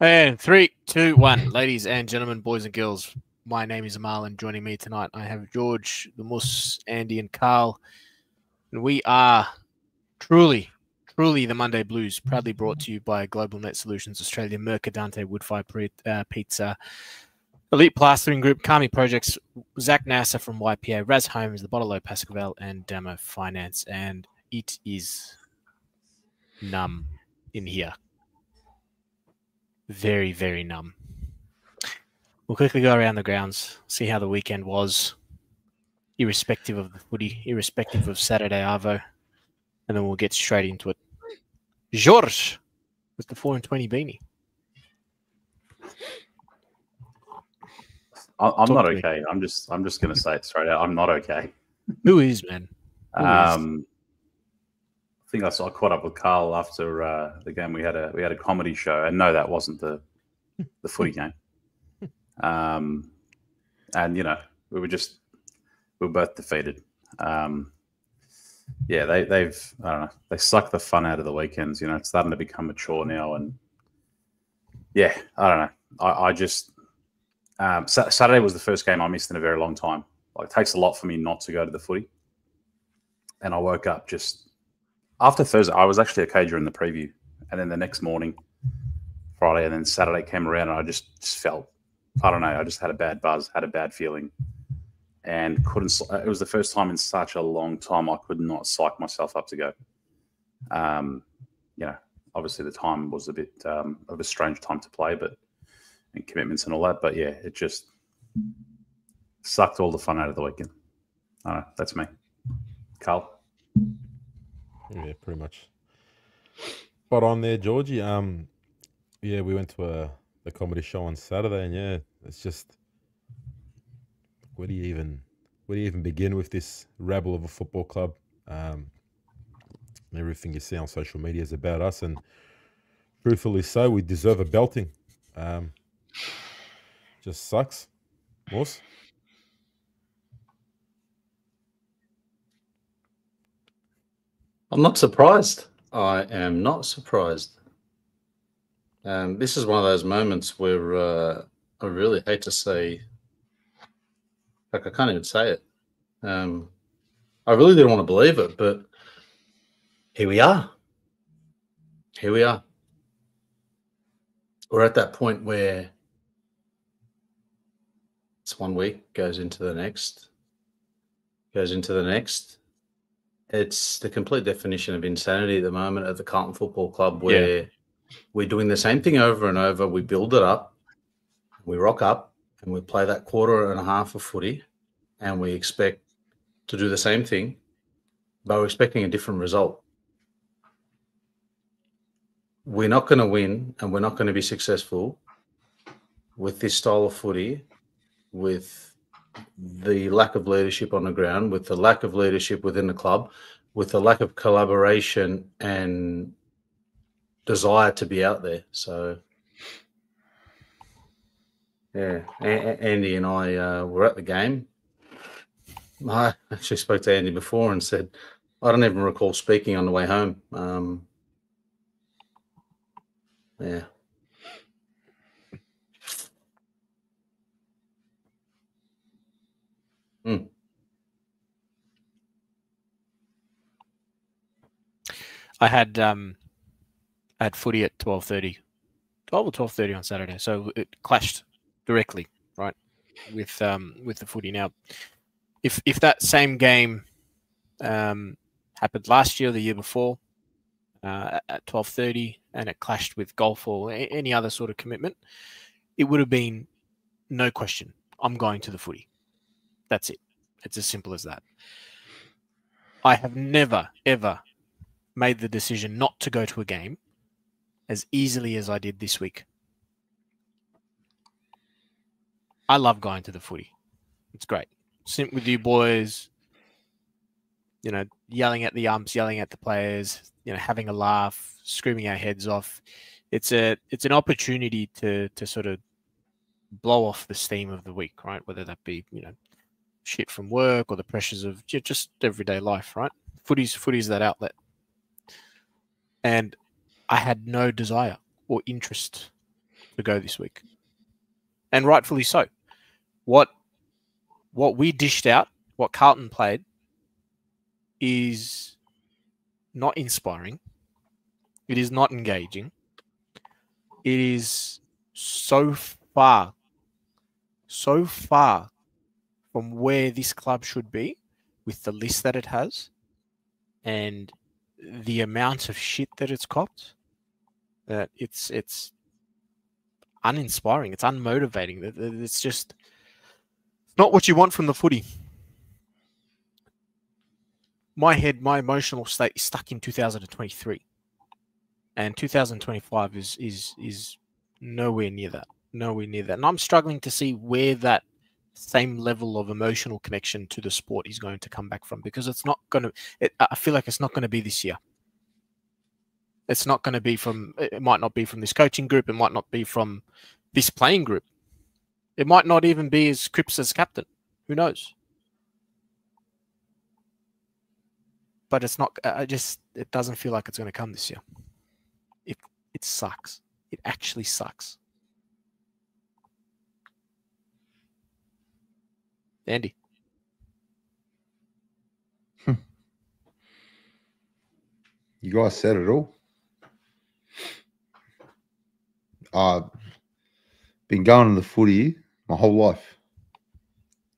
And 3, 2, 1. Ladies and gentlemen, boys and girls, my name is Amal, and joining me tonight I have George, the Mus, Andy, and Carl. And we are truly the Monday Blues, proudly brought to you by Globalnet Solutions Australia, Mercadante, Woodfire Pizza, Elite Plastering Group, Kami Projects, Zach Nasser from YPA, Raz Holmes, the Bottle Pascavel, and Demo Finance. And it is numb in here. Very, very numb. We'll quickly go around the grounds, see how the weekend was, irrespective of the footy, irrespective of Saturday Arvo, and then we'll get straight into it. George with the 4-20 beanie. I'm not okay. I'm just going to say it straight out. I'm not okay. Who is, man? I think I caught up with Carl after the game. We had a comedy show, and no, that wasn't the footy game. And you know, we were both defeated. Yeah, they've I don't know, they suck the fun out of the weekends. You know, it's starting to become mature now, and yeah, I don't know. I just Saturday was the first game I missed in a very long time. Like, it takes a lot for me not to go to the footy, and I woke up just. After Thursday, I was actually okay during the preview. And then the next morning, Friday, and then Saturday came around, and I just felt, I don't know, I just had a bad buzz, had a bad feeling, and couldn't. It was the first time in such a long time I could not psych myself up to go. You know, obviously the time was a bit of a strange time to play, and commitments and all that. But yeah, it just sucked all the fun out of the weekend. I don't know, that's me. Carl? Yeah, pretty much. Spot on there, Georgie. Yeah, we went to the comedy show on Saturday, and yeah, it's just where do you even begin with this rabble of a football club? Everything you see on social media is about us, and truthfully so, we deserve a belting. Just sucks. Moss? I'm not surprised. I am not surprised. This is one of those moments where I really hate to say, like, I can't even say it. I really didn't want to believe it, but here we are. Here we are. We're at that point where it's 1 week, goes into the next, goes into the next. It's the complete definition of insanity at the moment at the Carlton Football Club, where we're doing the same thing over and over. We build it up, we rock up, and we play that quarter and a half of footy, and we expect to do the same thing, but we're expecting a different result. We're not going to win, and we're not going to be successful with this style of footy, with the lack of leadership on the ground, with the lack of leadership within the club, with the lack of collaboration and desire to be out there. So, yeah, Andy and I were at the game. I actually spoke to Andy before and said, I don't even recall speaking on the way home. Yeah. I had footy at 12:30, 12 or 12:30 on Saturday, so it clashed directly, right, with the footy. Now, if that same game happened last year or the year before at 12:30, and it clashed with golf or any other sort of commitment, it would have been no question, I'm going to the footy. That's it. It's as simple as that. I have never, ever made the decision not to go to a game as easily as I did this week. I love going to the footy. It's great. Sit with you boys, you know, yelling at the umps, yelling at the players, you know, having a laugh, screaming our heads off. It's an opportunity to sort of blow off the steam of the week, right? Whether that be, you know, shit from work or the pressures of just everyday life, right? Footy's that outlet. And I had no desire or interest ago this week, and rightfully so. What we dished out, what Carlton played, is not inspiring. It is not engaging. It is so far from where this club should be with the list that it has and the amount of shit that it's copped, that it's uninspiring. It's unmotivating. It's just not what you want from the footy. My emotional state is stuck in 2023, and 2025 is nowhere near that. Nowhere near that. And I'm struggling to see where that same level of emotional connection to the sport is going to come back from, because it's not going to. I feel like it's not going to be this year. It's not going to be from. It might not be from this coaching group. It might not be from this playing group. It might not even be as Cripps as captain. Who knows? But it's not. It doesn't feel like it's going to come this year. It sucks. It actually sucks. Andy. You guys said it all. I've been going to the footy my whole life.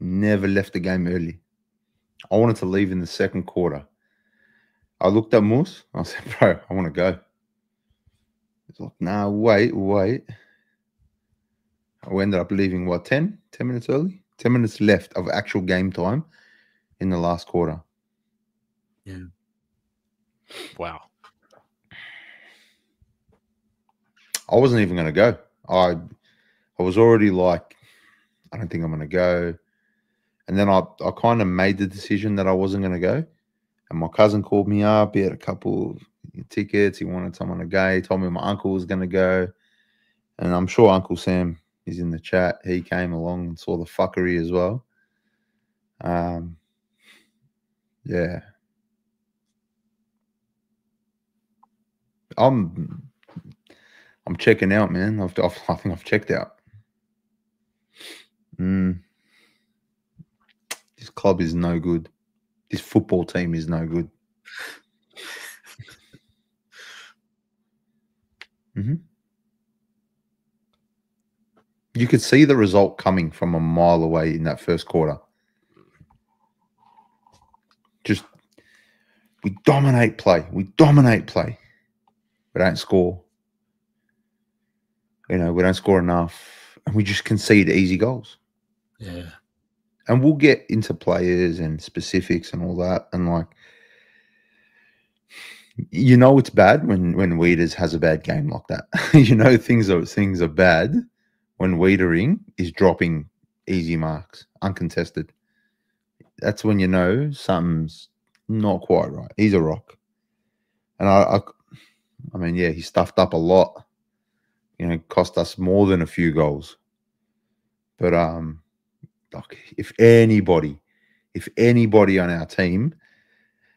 Never left the game early. I wanted to leave in the second quarter. I looked at Moose. I said, bro, I want to go. He's like, nah, wait. I ended up leaving, 10 minutes early? 10 minutes left of actual game time in the last quarter. Yeah. Wow. I wasn't even going to go. I was already like, I don't think I'm going to go. And then I kind of made the decision that I wasn't going to go. And my cousin called me up. He had a couple of tickets. He wanted someone to go. He told me my uncle was going to go. And I'm sure Uncle Sam is in the chat. He came along and saw the fuckery as well. Yeah. I'm checking out, man. I think I've checked out. This club is no good. This football team is no good. You could see the result coming from a mile away in that first quarter. Just, we dominate play. We don't score. We don't score enough. And we just concede easy goals. Yeah. And we'll get into players and specifics and all that. And it's bad when Weeders has a bad game like that. Things are bad when Wiedering is dropping easy marks, uncontested. That's when something's not quite right. He's a rock. And I mean, yeah, he stuffed up a lot. Cost us more than a few goals. But if anybody on our team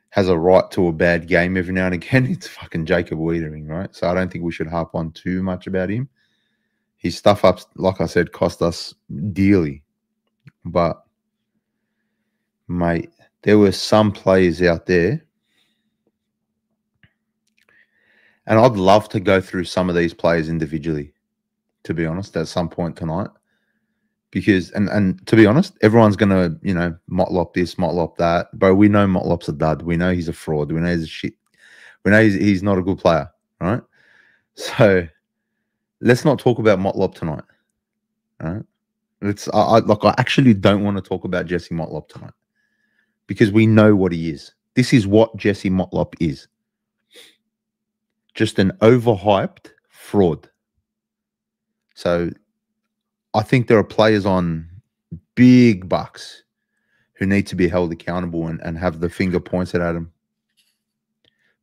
has a right to a bad game every now and again, it's fucking Jacob Wiedering, right? So I don't think we should harp on too much about him. His stuff ups, like I said, cost us dearly. But, mate, there were some players out there, and I'd love to go through some of these players individually, to be honest, at some point tonight. Because, and to be honest, everyone's going to, Motlop this, Motlop that. Bro, we know Motlop's a dud. We know he's a fraud. We know he's a shit. We know he's not a good player, right? So let's not talk about Motlop tonight, right? I actually don't want to talk about Jesse Motlop tonight because we know what he is. This is what Jesse Motlop is. Just an overhyped fraud. So I think there are players on big bucks who need to be held accountable and have the finger pointed at them.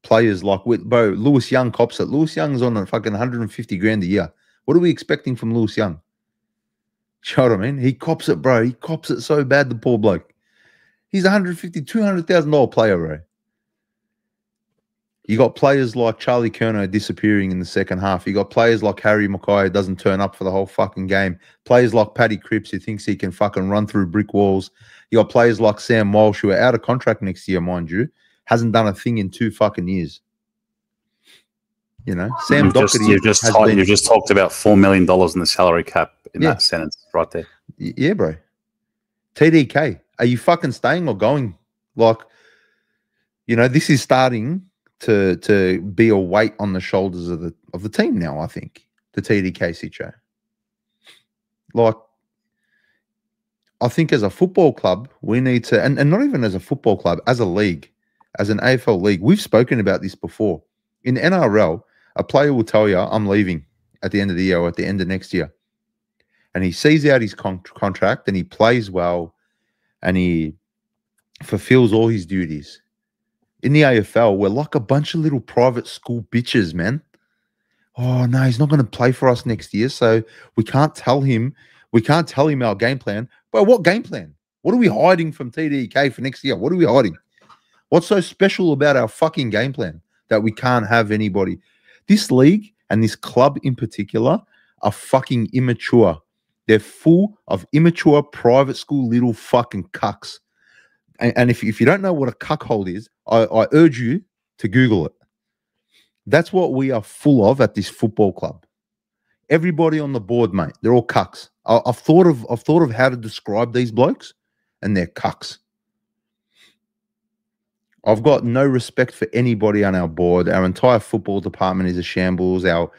Players like, bro, Lewis Young cops it. Lewis Young's on a fucking 150 grand a year. What are we expecting from Lewis Young? You know what I mean? He cops it, bro. He cops it so bad, the poor bloke. He's $150,000, $200,000 player, bro. You got players like Charlie Curnow disappearing in the second half. You got players like Harry Mackay who doesn't turn up for the whole fucking game. Players like Paddy Cripps who thinks he can fucking run through brick walls. You got players like Sam Walsh who are out of contract next year, mind you. Hasn't done a thing in 2 fucking years. You know, Sam Doherty. You've just talked about $4 million in the salary cap in that sentence right there. Yeah, bro. TDK, are you fucking staying or going? Like, you know, this is starting to be a weight on the shoulders of the team now, I think, the TDK situation. Like, I think as a football club, we need to, and not even as a football club, as a league, as an AFL league, we've spoken about this before. In NRL, a player will tell you, I'm leaving at the end of the year or at the end of next year. And he sees out his contract and he plays well and he fulfills all his duties. In the AFL, we're like a bunch of little private school bitches, man. Oh, no, he's not going to play for us next year, so we can't tell him our game plan. But what game plan? What are we hiding from TDK for next year? What are we hiding? What's so special about our fucking game plan that we can't have anybody? This league and this club in particular are fucking immature. They're full of immature private school little fucking cucks. And if you don't know what a cuckold is, I urge you to Google it. That's what we are full of at this football club. Everybody on the board, mate, they're all cucks. I've thought of how to describe these blokes, and they're cucks. I've got no respect for anybody on our board. Our entire football department is a shambles. Our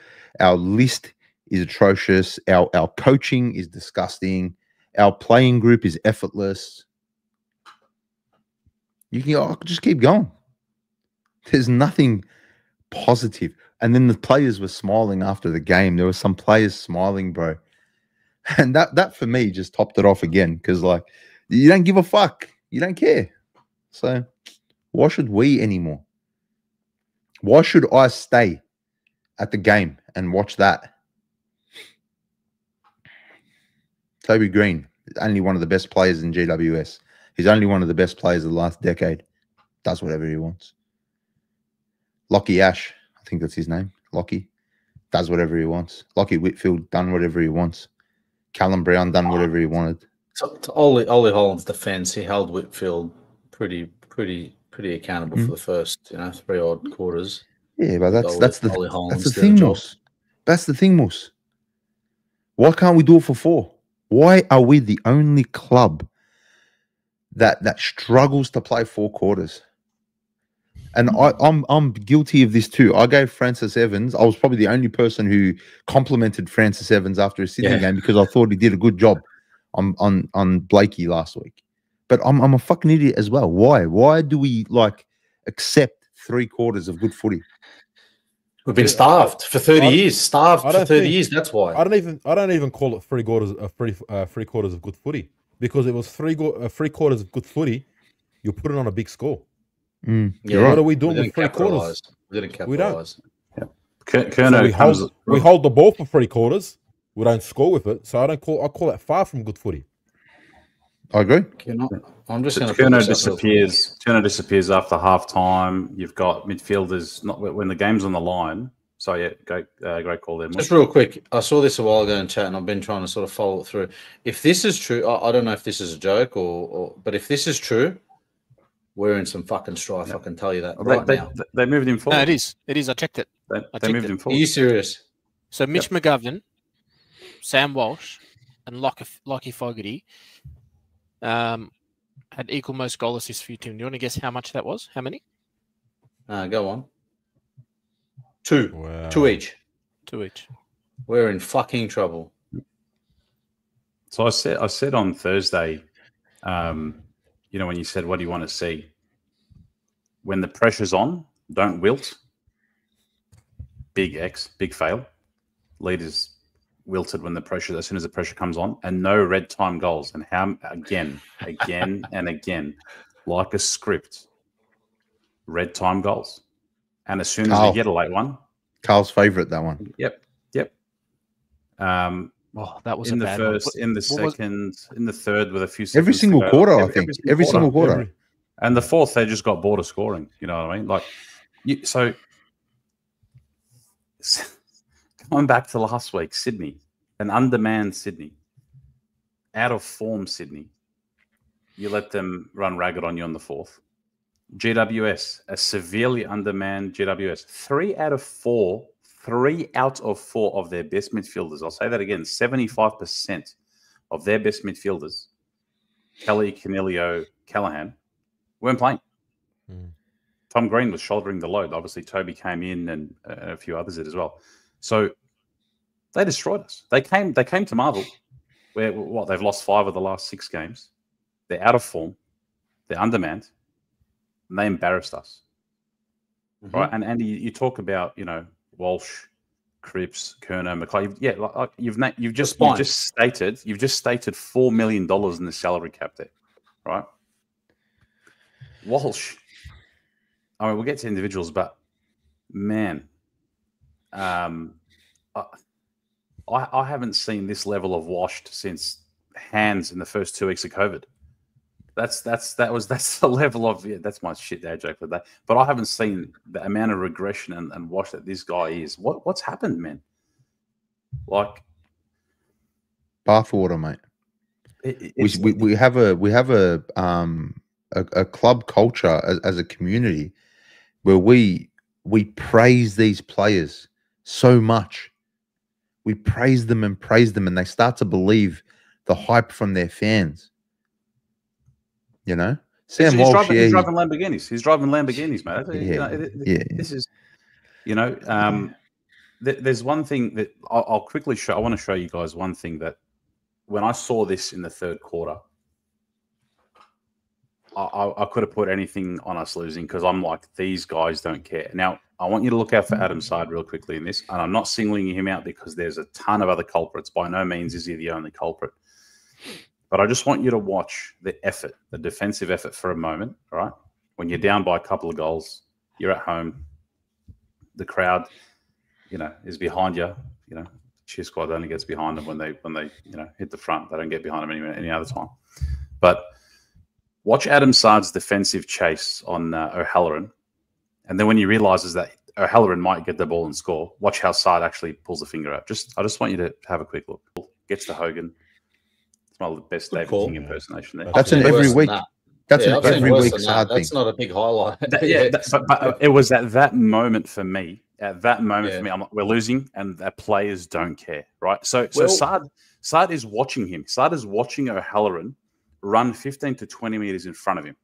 list is atrocious. Our coaching is disgusting. Our playing group is effortless. You can just keep going. There's nothing positive. And then the players were smiling after the game. There were some players smiling, bro. And that for me just topped it off again, because like, you don't give a fuck. You don't care. So why should we anymore? Why should I stay at the game and watch that? Toby Greene, only one of the best players in GWS. He's only one of the best players of the last decade. Does whatever he wants. Lockie Ash, I think that's his name. Lockie does whatever he wants. Lockie Whitfield done whatever he wants. Callum Brown done whatever he wanted. To Ollie Holland's defence, he held Whitfield pretty accountable for the first 3 odd quarters. Yeah, but that's the thing, Moose. That's the thing, Moose. Why can't we do it for 4? Why are we the only club that struggles to play 4 quarters? And I'm guilty of this too. I gave Francis Evans. I was probably the only person who complimented Francis Evans after a Sydney game because I thought he did a good job on Blakey last week. But I'm a fucking idiot as well. Why? Why do we accept 3 quarters of good footy? We've been starved for 30 years. Starved for 30 years. That's why. I don't even call it 3 quarters of good footy, because it was 3 quarters of good footy. You put it on a big score. Yeah, what are we doing with 3 quarters? We didn't capitalize. So we hold the ball for 3 quarters. We don't score with it. So I call that far from good footy. I agree. I'm just going to. Curnow disappears after half time. You've got midfielders not when the game's on the line. So yeah, great call there. Just real quick, I saw this a while ago in chat, and I've been trying to sort of follow it through. If this is true, I don't know if this is a joke but if this is true, we're in some fucking strife. I can tell you that now. They moved him forward. No, it is. It is. I checked it. They moved him forward. Are you serious? So Mitch McGovern, Sam Walsh, and Lockie Fogarty had equal most goal assists for your team. Do you want to guess how much that was? How many? Go on. 2. Wow. 2 each. 2 each. We're in fucking trouble. So I said on Thursday, when you said, what do you want to see? When the pressure's on, don't wilt. Big X, big fail. Leaders wilted when as soon as the pressure comes on, and no red time goals. And how again and again, like a script, red time goals. And as soon as they get a late one, Carl's favourite, that one. Yep. That was in a the bad first, one. in the second, in the third, with a few seconds. Every single quarter, I think. Every single quarter. And the fourth, they just got bored of scoring. You know what I mean? Like, So going back to last week, Sydney, an undermanned Sydney, out of form Sydney. You let them run ragged on you on the fourth. GWS, a severely undermanned GWS. 3 out of 4 of their best midfielders. I'll say that again. 75% of their best midfielders, Kelly, Canelio, Callahan, weren't playing. Tom Greene was shouldering the load. Obviously, Toby came in and a few others did as well. So they destroyed us. They came to Marvel, where they've lost 5 of the last 6 games. They're out of form. They're undermanned. And they embarrassed us. Right? And Andy, you talk about, Walsh, Cripps, Kerner, McLeod. Yeah, you've just stated $4 million in the salary cap there, right? Walsh. I mean, we'll get to individuals, but man, I haven't seen this level of washed since hands in the first 2 weeks of COVID. That's the level of that's my shit dad joke for that. But I haven't seen the amount of regression and wash that this guy is. What's happened, man? Like bathwater, mate. We have a club culture as a community where we praise these players so much. We praise them, and they start to believe the hype from their fans. Sam Walsh, he's driving Lamborghinis. He's driving Lamborghinis, mate. This is, there's one thing that I'll quickly show. I want to show you guys one thing that when I saw this in the third quarter, I could have put anything on us losing because I'm like, these guys don't care. Now, I want you to look out for Adam's side real quickly in this, and I'm not singling him out because there's a ton of other culprits. By no means is he the only culprit. But I just want you to watch the effort, the defensive effort for a moment, all right? When you're down by a couple of goals, you're at home, the crowd, is behind you. Cheer squad only gets behind them when they hit the front. They don't get behind them any other time. But watch Adam Sard's defensive chase on O'Halloran, and then when he realizes that O'Halloran might get the ball and score, watch how Sard actually pulls the finger out. I just want you to have a quick look. Gets to Hogan. It's one of the best David King impersonation there. That's an every week. That's an every week Sard thing. That's not a big highlight. But it was at that moment for me. I'm like, we're losing, and the players don't care, right? So Sard is watching him. Sard is watching O'Halloran run 15 to 20 meters in front of him.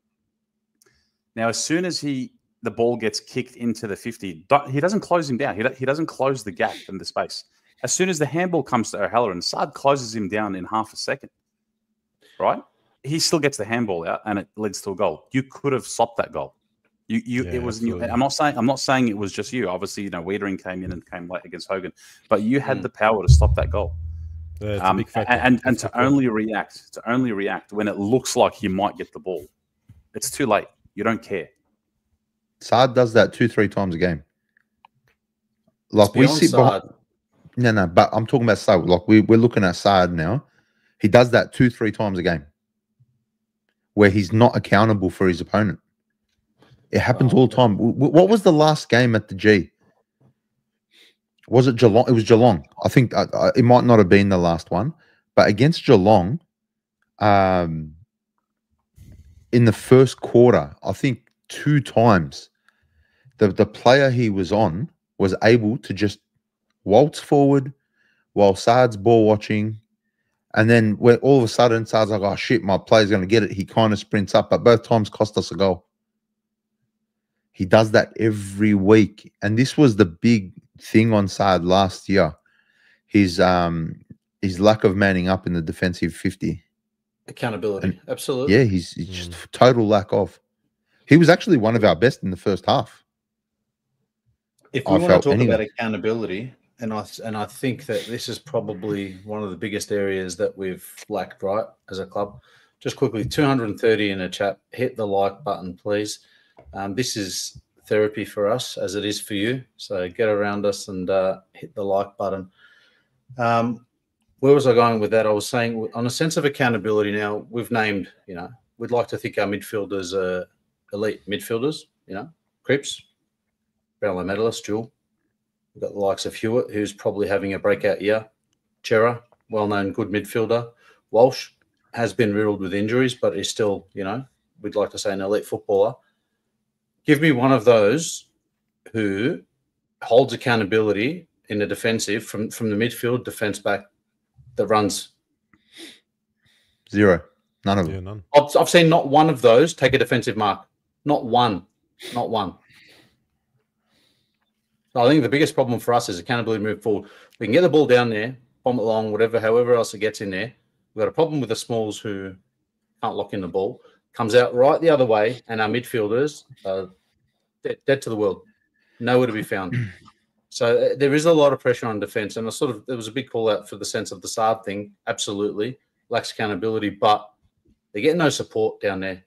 Now, as soon as the ball gets kicked into the 50, he doesn't close him down. He doesn't close the gap in the space. As soon as the handball comes to O'Halloran, Sard closes him down in half a second, right? He still gets the handball out, and it leads to a goal. You could have stopped that goal. It was. I'm not saying it was just you. Obviously, Wiedering came in and came late against Hogan, but you had the power to stop that goal. Yeah, it's a big factor. And to only react when it looks like you might get the ball. It's too late. You don't care. Sard does that 2-3 times a game. Like we sit behind. No, but I'm talking about Sard. Like we're looking at Sard now. He does that 2-3 times a game, where he's not accountable for his opponent. It happens all the time. What was the last game at the G? Was it Geelong? It was Geelong. I think it might not have been the last one, but against Geelong, in the first quarter, I think 2 times, the player he was on was able to just waltz forward while Sard's ball watching, and then when all of a sudden Sard's like, "Oh shit, my player's going to get it." He kind of sprints up, but both times cost us a goal. He does that every week, and this was the big thing on Sard last year. His lack of manning up in the defensive 50. Accountability, absolutely. Yeah, he's just total lack of. He was actually one of our best in the first half. If we want to talk about accountability, and I think that this is probably one of the biggest areas that we've lacked, right, as a club. Just quickly, 230 in a chat. Hit the like button, please. This is therapy for us, as it is for you. So get around us and hit the like button. Where was I going with that? I was saying on a sense of accountability now, we've named, we'd like to think our midfielders are elite midfielders, Cripps, Brownlow medalist, Jewel. We've got the likes of Hewitt, who's probably having a breakout year. Chera, well-known good midfielder. Walsh has been riddled with injuries, but is still, you know, we'd like to say an elite footballer. Give me one of those who holds accountability in the defensive from the midfield, defence back, that runs. Zero. None of them. Yeah, none. I've seen not one of those take a defensive mark. Not one. Not one. So I think the biggest problem for us is accountability move forward. We can get the ball down there, bomb it along, whatever, however else it gets in there. We've got a problem with the smalls who can't lock in the ball. Comes out right the other way, and our midfielders are dead to the world. Nowhere to be found. So there is a lot of pressure on defence, and there was a big call out for the sense of the Saab thing. Absolutely lacks accountability, but they get no support down there.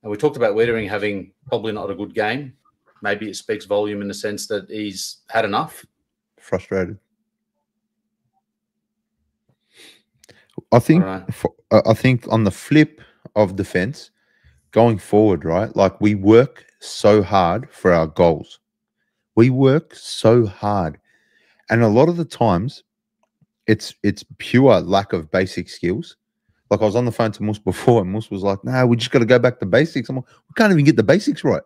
And we talked about Wiedering having probably not a good game. Maybe it speaks volume in the sense that he's had enough. Frustrated. I think on the flip of defense, going forward, right? Like, we work so hard for our goals. We work so hard. And a lot of the times it's pure lack of basic skills. Like, I was on the phone to Moose before, and Moose was like, "No, we just got to go back to basics." I'm like, we can't even get the basics right.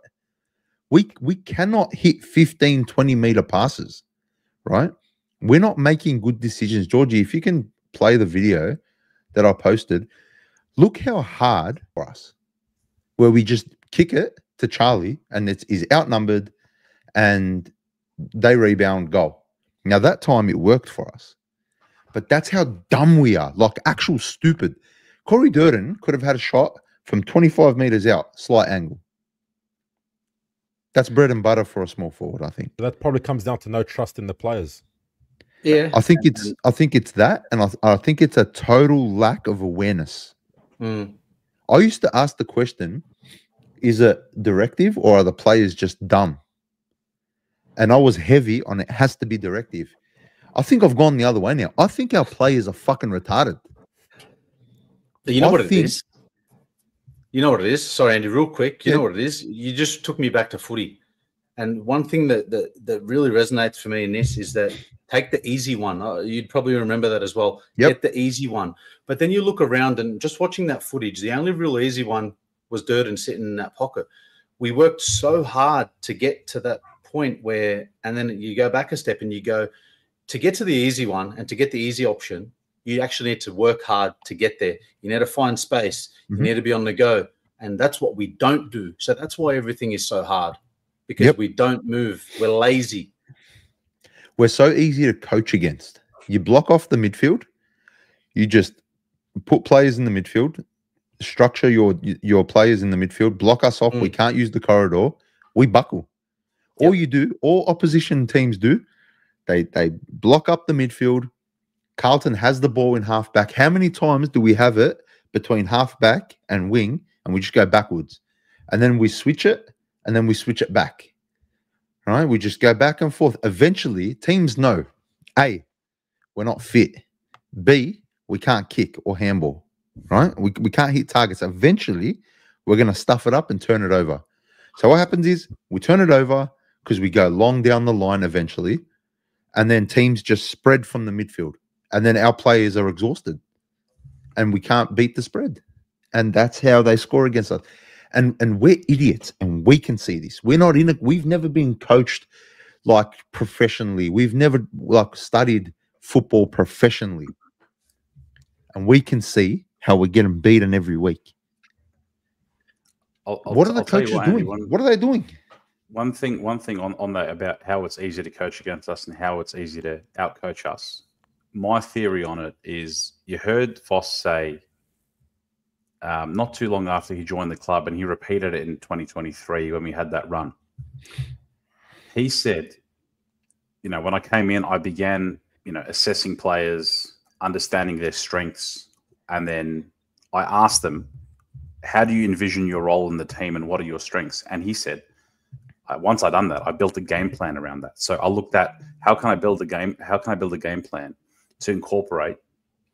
We cannot hit 15, 20-meter passes, right? We're not making good decisions. Georgie, if you can play the video that I posted, look how hard for us, where we just kick it to Charlie, and he's outnumbered, and they rebound goal. Now, that time it worked for us. But that's how dumb we are, like actual stupid. Corey Durden could have had a shot from 25 meters out, slight angle. That's bread and butter for a small forward, I think. That probably comes down to no trust in the players. Yeah, I think it's that, and I think it's a total lack of awareness. I used to ask the question, is it directive or are the players just dumb? And I was heavy on it has to be directive. I think I've gone the other way now. I think our players are fucking retarded. You know what it is? You know what it is? Sorry, Andy, real quick. You know what it is? You just took me back to footy. And one thing that really resonates for me in this is that take the easy one. You'd probably remember that as well. Get the easy one. But then you look around and just watching that footage, the only real easy one was Durden sitting in that pocket. We worked so hard to get to that point where, and then you go back a step and you go, to get to the easy one and to get the easy option, you actually need to work hard to get there. You need to find space. You need to be on the go. And that's what we don't do. So that's why everything is so hard, because we don't move. We're lazy. We're so easy to coach against. You block off the midfield. You just put players in the midfield, structure your players in the midfield, block us off. We can't use the corridor. We buckle. All opposition teams do, they block up the midfield. Carlton has the ball in half-back. How many times do we have it between half-back and wing, and we just go backwards? And then we switch it, and then we switch it back. Right? We just go back and forth. Eventually, teams know, A, we're not fit. B, we can't kick or handball. Right? We can't hit targets. Eventually, we're going to stuff it up and turn it over. So what happens is we turn it over because we go long down the line eventually, and then teams just spread from the midfield. And then our players are exhausted and we can't beat the spread. And that's how they score against us. And we're idiots and we can see this. We're not in it. We've never been coached like professionally. We've never like studied football professionally. And we can see how we're getting beaten every week. What are the coaches doing? What are they doing? One thing on that about how it's easy to coach against us and how it's easy to outcoach us. My theory on it is you heard Voss say not too long after he joined the club, and he repeated it in 2023 when we had that run. He said, when I came in, I began, assessing players, understanding their strengths, and then I asked them, how do you envision your role in the team and what are your strengths? And he said, once I'd done that, I built a game plan around that. So I looked at how can I build a game plan to incorporate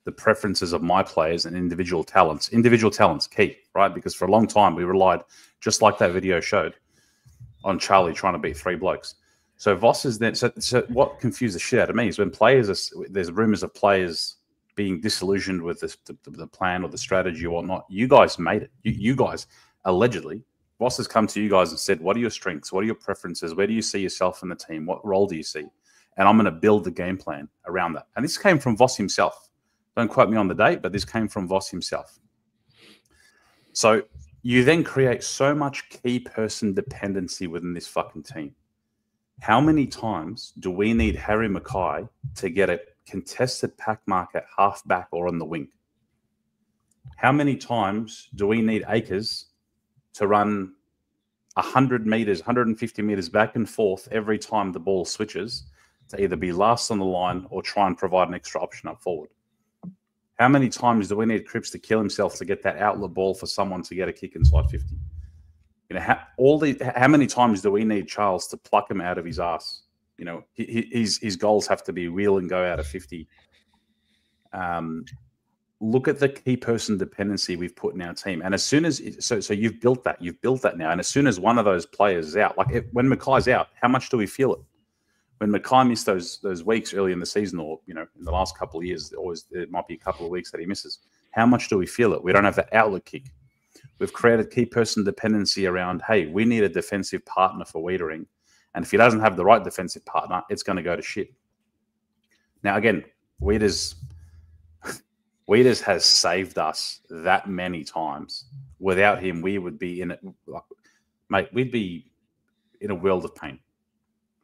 the preferences of my players and individual talents. Individual talents, key, right? Because for a long time we relied, just like that video showed, on Charlie trying to beat three blokes. So Voss is then. So what confused the shit out of me is when there's rumors of players being disillusioned with the plan or the strategy or whatnot. You guys made it. You guys allegedly. Voss has come to you guys and said, "What are your strengths? What are your preferences? Where do you see yourself in the team? What role do you see?" And I'm going to build the game plan around that. And this came from Voss himself. Don't quote me on the date, but this came from Voss himself. So you then create so much key person dependency within this fucking team. How many times do we need Harry Mackay to get a contested pack mark at half back or on the wing? How many times do we need Akers to run 100 meters, 150 meters back and forth every time the ball switches to either be last on the line or try and provide an extra option up forward? How many times do we need Cripps to kill himself to get that outlet ball for someone to get a kick inside 50? You know, how many times do we need Charles to pluck him out of his ass? You know, his goals have to be wheel and go out of 50. Look at the key person dependency we've put in our team. And as soon as, so you've built that now. And as soon as one of those players is out, like when Mackay's out, how much do we feel it? When Mackay missed those weeks early in the season, or, you know, in the last couple of years, there might be a couple of weeks that he misses. How much do we feel it? We don't have that outlet kick. We've created key person dependency around, hey, we need a defensive partner for Wiedering. And if he doesn't have the right defensive partner, it's going to go to shit. Now, again, Wieders has saved us that many times. Without him, we would be in it. Mate, we'd be in a world of pain.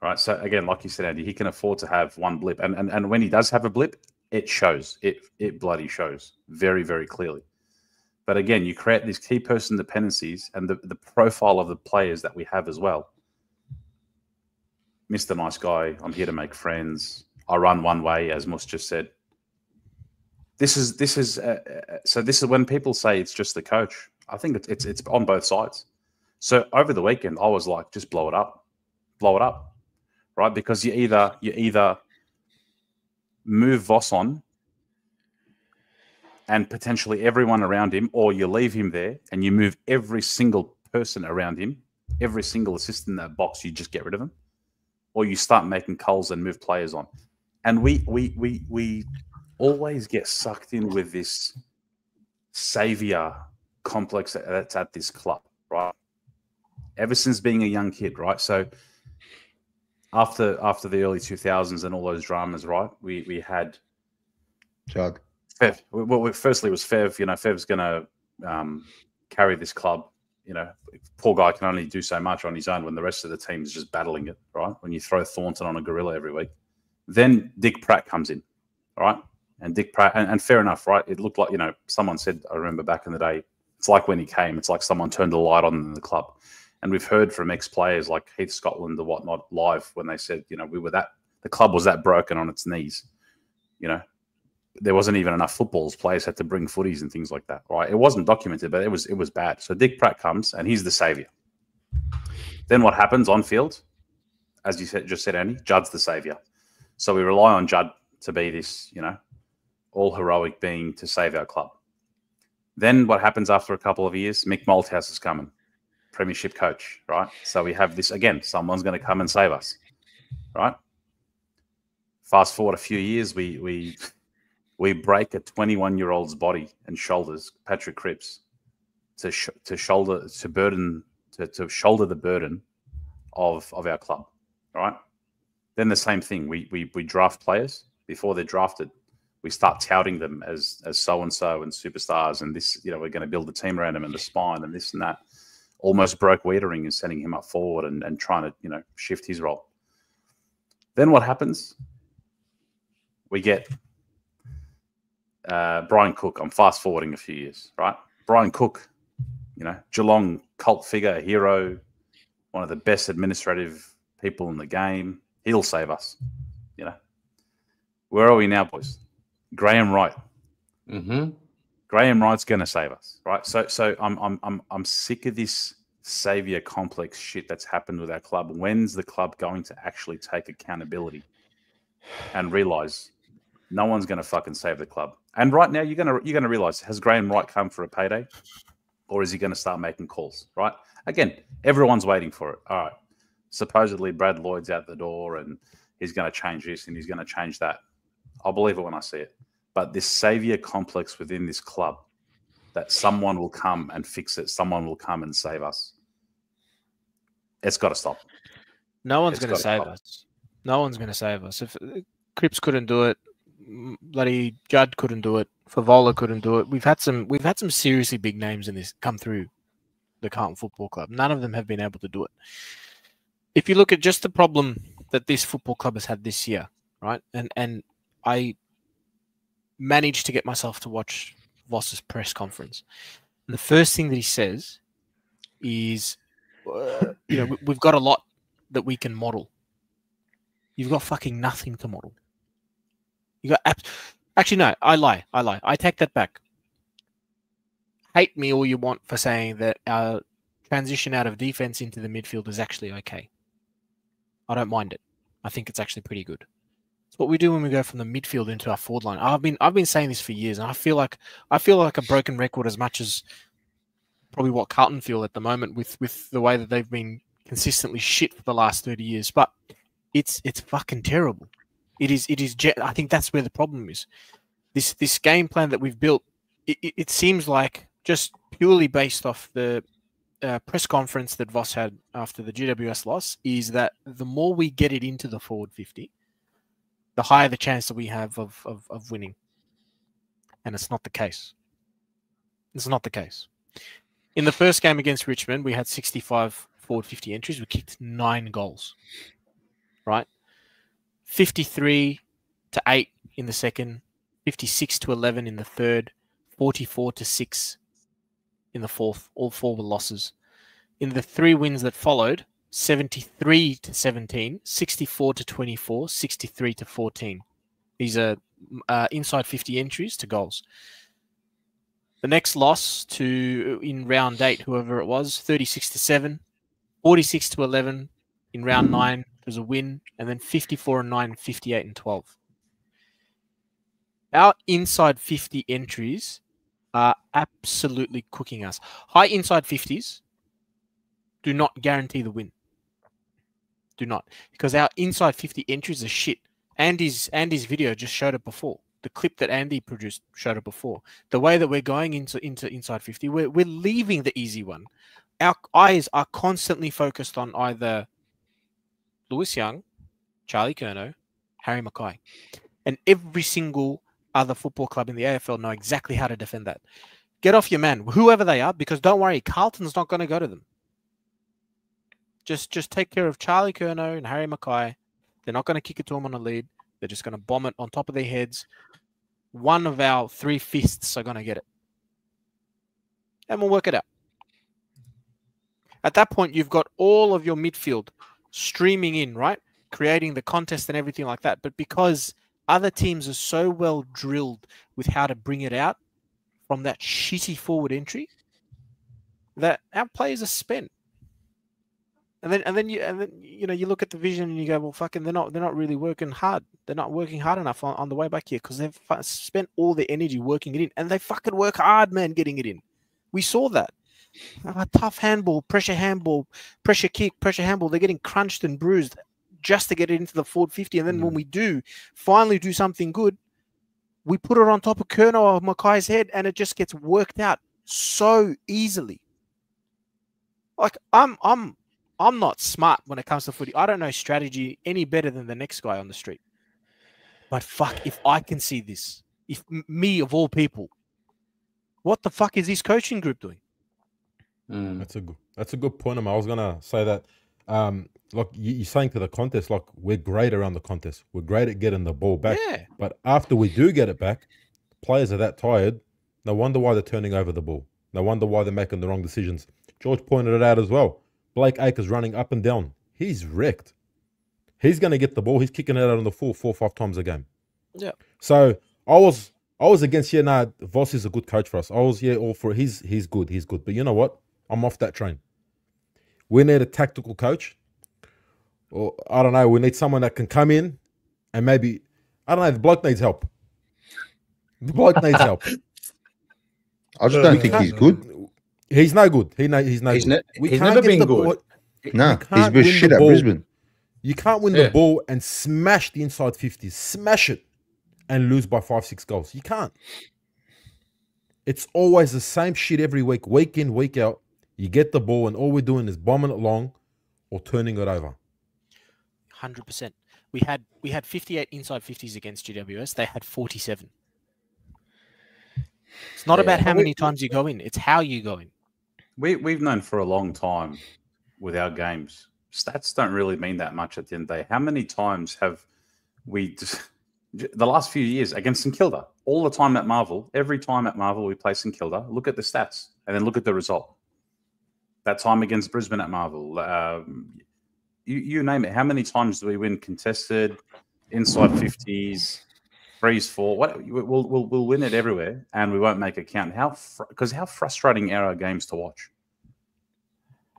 Right. So again, like you said, Andy, he can afford to have one blip. And when he does have a blip, it shows. It bloody shows very, very clearly. But again, you create these key person dependencies and the profile of the players that we have as well. Mr. Nice Guy, I'm here to make friends. I run one way, as Mus just said. This is when people say it's just the coach. I think it's on both sides. So over the weekend, I was like, just blow it up, right? Because you either move Voss on and potentially everyone around him, or you leave him there and you move every single person around him, every single assistant in that box, you just get rid of them, or you start making calls and move players on. And we always get sucked in with this savior complex that's at this club, right? Ever since being a young kid, right? So after the early 2000s and all those dramas, right? We had Judd. Fev. Well, firstly, it was Fev. You know, Fev's going to carry this club. You know, poor guy can only do so much on his own when the rest of the team is just battling it, right? When you throw Thornton on a gorilla every week. Then Dick Pratt comes in, right? And Dick Pratt, and fair enough, right? It looked like, you know, someone said, I remember back in the day, it's like when he came, it's like someone turned the light on in the club. And we've heard from ex-players like Heath Scotland or whatnot live when they said, you know, the club was that broken on its knees. You know, there wasn't even enough footballs. Players had to bring footies and things like that, right? It wasn't documented, but it was bad. So Dick Pratt comes and he's the savior. Then what happens on field? As you just said, Andy, Judd's the savior. So we rely on Judd to be this, you know, all heroic being to save our club. Then what happens after a couple of years? Mick Malthouse is coming, premiership coach, right? So we have this again, someone's going to come and save us, right? Fast forward a few years, we break a 21-year-old's body and shoulders, Patrick Cripps, to shoulder the burden of our club, right? Then the same thing, we draft players. Before they're drafted, we start touting them as so-and-so and superstars, and this, you know, we're going to build a team around them and the spine and this and that. Almost broke Wiedering and setting him up forward and trying to, you know, shift his role. Then what happens? We get Brian Cook. I'm fast forwarding a few years, right? Brian Cook, you know, Geelong cult figure, hero, one of the best administrative people in the game. He'll save us, you know. Where are we now, boys? Graham Wright. Mm-hmm. Graham Wright's going to save us, right? So I'm sick of this savior complex shit that's happened with our club. When's the club going to actually take accountability and realize no one's going to fucking save the club? And right now, you're going to realize, has Graham Wright come for a payday, or is he going to start making calls? Right? Again, everyone's waiting for it. All right. supposedly Brad Lloyd's out the door and he's going to change this and he's going to change that. I'll believe it when I see it. But this savior complex within this club, that someone will come and fix it, someone will come and save us. It's got to stop. No one's going to save us. No one's going to save us. If Cripps couldn't do it, bloody Judd couldn't do it, Favola couldn't do it. We've had some seriously big names in this come through the Carlton Football Club. None of them have been able to do it. If you look at just the problem that this football club has had this year, right? And I managed to get myself to watch Voss's press conference. And the first thing that he says is, we've got a lot that we can model. You've got fucking nothing to model. You got actually no, I lie. I take that back. Hate me all you want for saying that our transition out of defense into the midfield is actually okay. I don't mind it. I think it's actually pretty good. It's what we do when we go from the midfield into our forward line. I've been saying this for years, and I feel like a broken record as much as probably what Carlton feel at the moment with the way that they've been consistently shit for the last 30 years. But it's fucking terrible. It is. I think that's where the problem is. This game plan that we've built, it seems like just purely based off the press conference that Voss had after the GWS loss, is that the more we get it into the forward 50, the higher the chance that we have of winning. And it's not the case. It's not the case. In the first game against Richmond, we had 65 forward 50 entries. We kicked 9 goals. Right? 53-8 in the second, 56-11 in the third, 44-6 in the fourth. All 4 were losses. In the 3 wins that followed, 73-17, 64-24, 63-14. These are inside 50 entries to goals. The next loss in round 8, whoever it was, 36-7, 46-11 in round 9 was a win, and then 54-9, 58-12. Our inside 50 entries are absolutely cooking us. High inside 50s do not guarantee the win. Do not. Because our inside 50 entries are shit. Andy's video just showed it before. The clip that Andy produced showed it before. The way that we're going into inside 50, we're leaving the easy one. Our eyes are constantly focused on either Lewis Young, Charlie Curnow, Harry Mackay. And every single other football club in the AFL know exactly how to defend that. Get off your man, whoever they are, because don't worry, Carlton's not going to go to them. Just take care of Charlie Curnow and Harry Mackay. They're not going to kick it to them on a lead. They're just going to bomb it on top of their heads. One of our 3 fists are going to get it. And we'll work it out. At that point, you've got all of your midfield streaming in, right? Creating the contest and everything like that. But because other teams are so well drilled with how to bring it out from that shitty forward entry, that our players are spent. And then you look at the vision and you go, well, fucking, they're not really working hard. They're not working hard enough on the way back here because they've spent all their energy working it in, and they fucking work hard, man, getting it in. We saw that. A tough handball, pressure kick, pressure handball. They're getting crunched and bruised just to get it into the forward 50. And then when we finally do something good, we put it on top of Curnow or Mackay's head, and it just gets worked out so easily. Like I'm not smart when it comes to footy. I don't know strategy any better than the next guy on the street. But fuck, if I can see this, if me of all people, what the fuck is this coaching group doing? That's a good point. I was gonna say that. Like you're saying to the contest, like we're great around the contest. We're great at getting the ball back. Yeah. But after we do get it back, players are that tired. No wonder why they're turning over the ball. No wonder why they're making the wrong decisions. George pointed it out as well. Blake Acres running up and down. He's wrecked. He's going to get the ball. He's kicking it out on the full 4 or 5 times a game. Yeah. So I was against, Voss is a good coach for us. I was, all for it. He's good. He's good. But you know what? I'm off that train. We need a tactical coach. Or I don't know. We need someone that can come in and maybe, I don't know, the bloke needs help. The bloke needs help. I just don't think he's good. He's no good. He's never been good. No, You he's can't was win shit the at ball. Brisbane. You can't win Yeah. the ball and smash the inside 50s, smash it, and lose by 5-6 goals. You can't. It's always the same shit every week in, week out. You get the ball, and all we're doing is bombing it long or turning it over. 100%. We had 58 inside 50s against GWS. They had 47. It's not about how many times you go in; it's how you go in. We've known for a long time with our games, stats don't really mean that much at the end of the day. How many times have we just, the last few years against St Kilda, all the time at Marvel, every time at Marvel we play St Kilda, look at the stats and then look at the result. That time against Brisbane at Marvel, you name it. How many times do we win contested, inside 50s, 3s, 4? What we'll win it everywhere, and we won't make it count. Because how frustrating are our games to watch,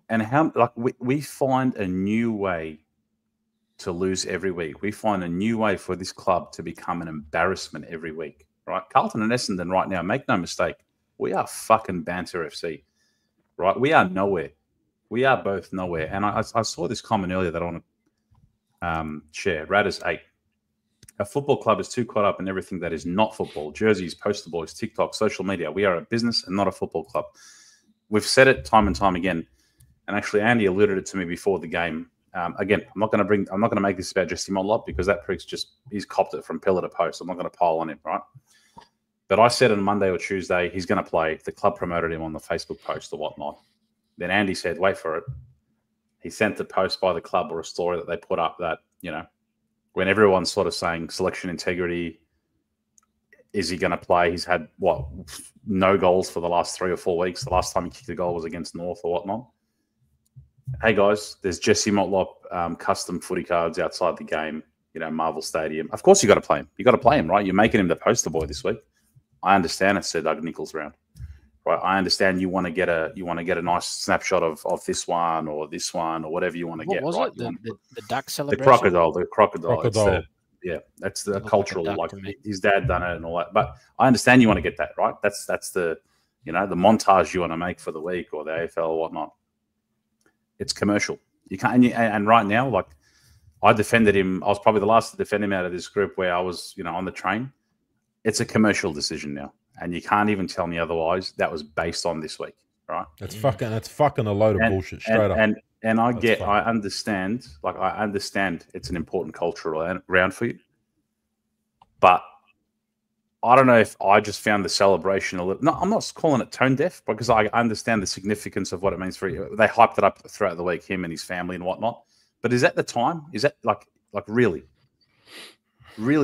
and how we find a new way to lose every week. We find a new way for this club to become an embarrassment every week. Right, Carlton and Essendon right now. Make no mistake, we are fucking banter FC. Right, we are nowhere. We are both nowhere. And I saw this comment earlier that I want to share. Radders 8. A football club is too caught up in everything that is not football. Jerseys, poster boys, TikTok, social media. We are a business and not a football club. We've said it time and time again. And actually, Andy alluded it to me before the game. Again, I'm not going to make this about Jesse Motlop because that prick's he's copped it from pillar to post. I'm not going to pile on him, right? But I said on Monday or Tuesday, he's going to play. The club promoted him on the Facebook post or whatnot. Then Andy said, wait for it. He sent the post by the club or a story that they put up that, when everyone's sort of saying selection integrity, is he going to play? He's had, no goals for the last 3 or 4 weeks. The last time he kicked a goal was against North or whatnot. Hey, guys, there's Jesse Motlop custom footy cards outside the game, Marvel Stadium. Of course you got to play him. You got to play him, right? You're making him the poster boy this week. I understand it's Sir Doug Nichols round. Right, I understand you want to get a nice snapshot of this one or whatever you want to get. What was right? it? The duck celebration? The crocodile. That's the cultural. Like his dad done it and all that. But I understand you want to get that right. That's the the montage you want to make for the week or the AFL or whatnot. It's commercial. You can't. And right now, like I defended him. I was probably the last to defend him out of this group where I was on the train. It's a commercial decision now. And you can't even tell me otherwise. That was based on this week, right? That's fucking a load of bullshit, straight up. And I understand. Like I understand, it's an important cultural round for you. But I don't know if I just found the celebration a little. No, I'm not calling it tone deaf because I understand the significance of what it means for you. They hyped it up throughout the week, him and his family and whatnot. But is that the time? Is that like really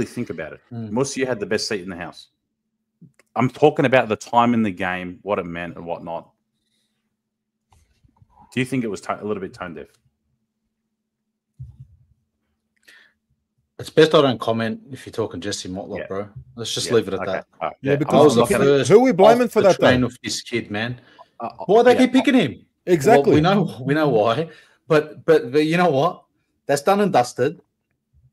think about it? Most of you had the best seat in the house. I'm talking about the time in the game, what it meant and whatnot. Do you think it was a little bit tone deaf? It's best I don't comment if you're talking Jesse Motlop, bro. Let's just leave it at that. Yeah, because who are we blaming for that? Train of this kid, man. Why they keep picking him? Exactly. Well, we know why, but you know what? That's done and dusted.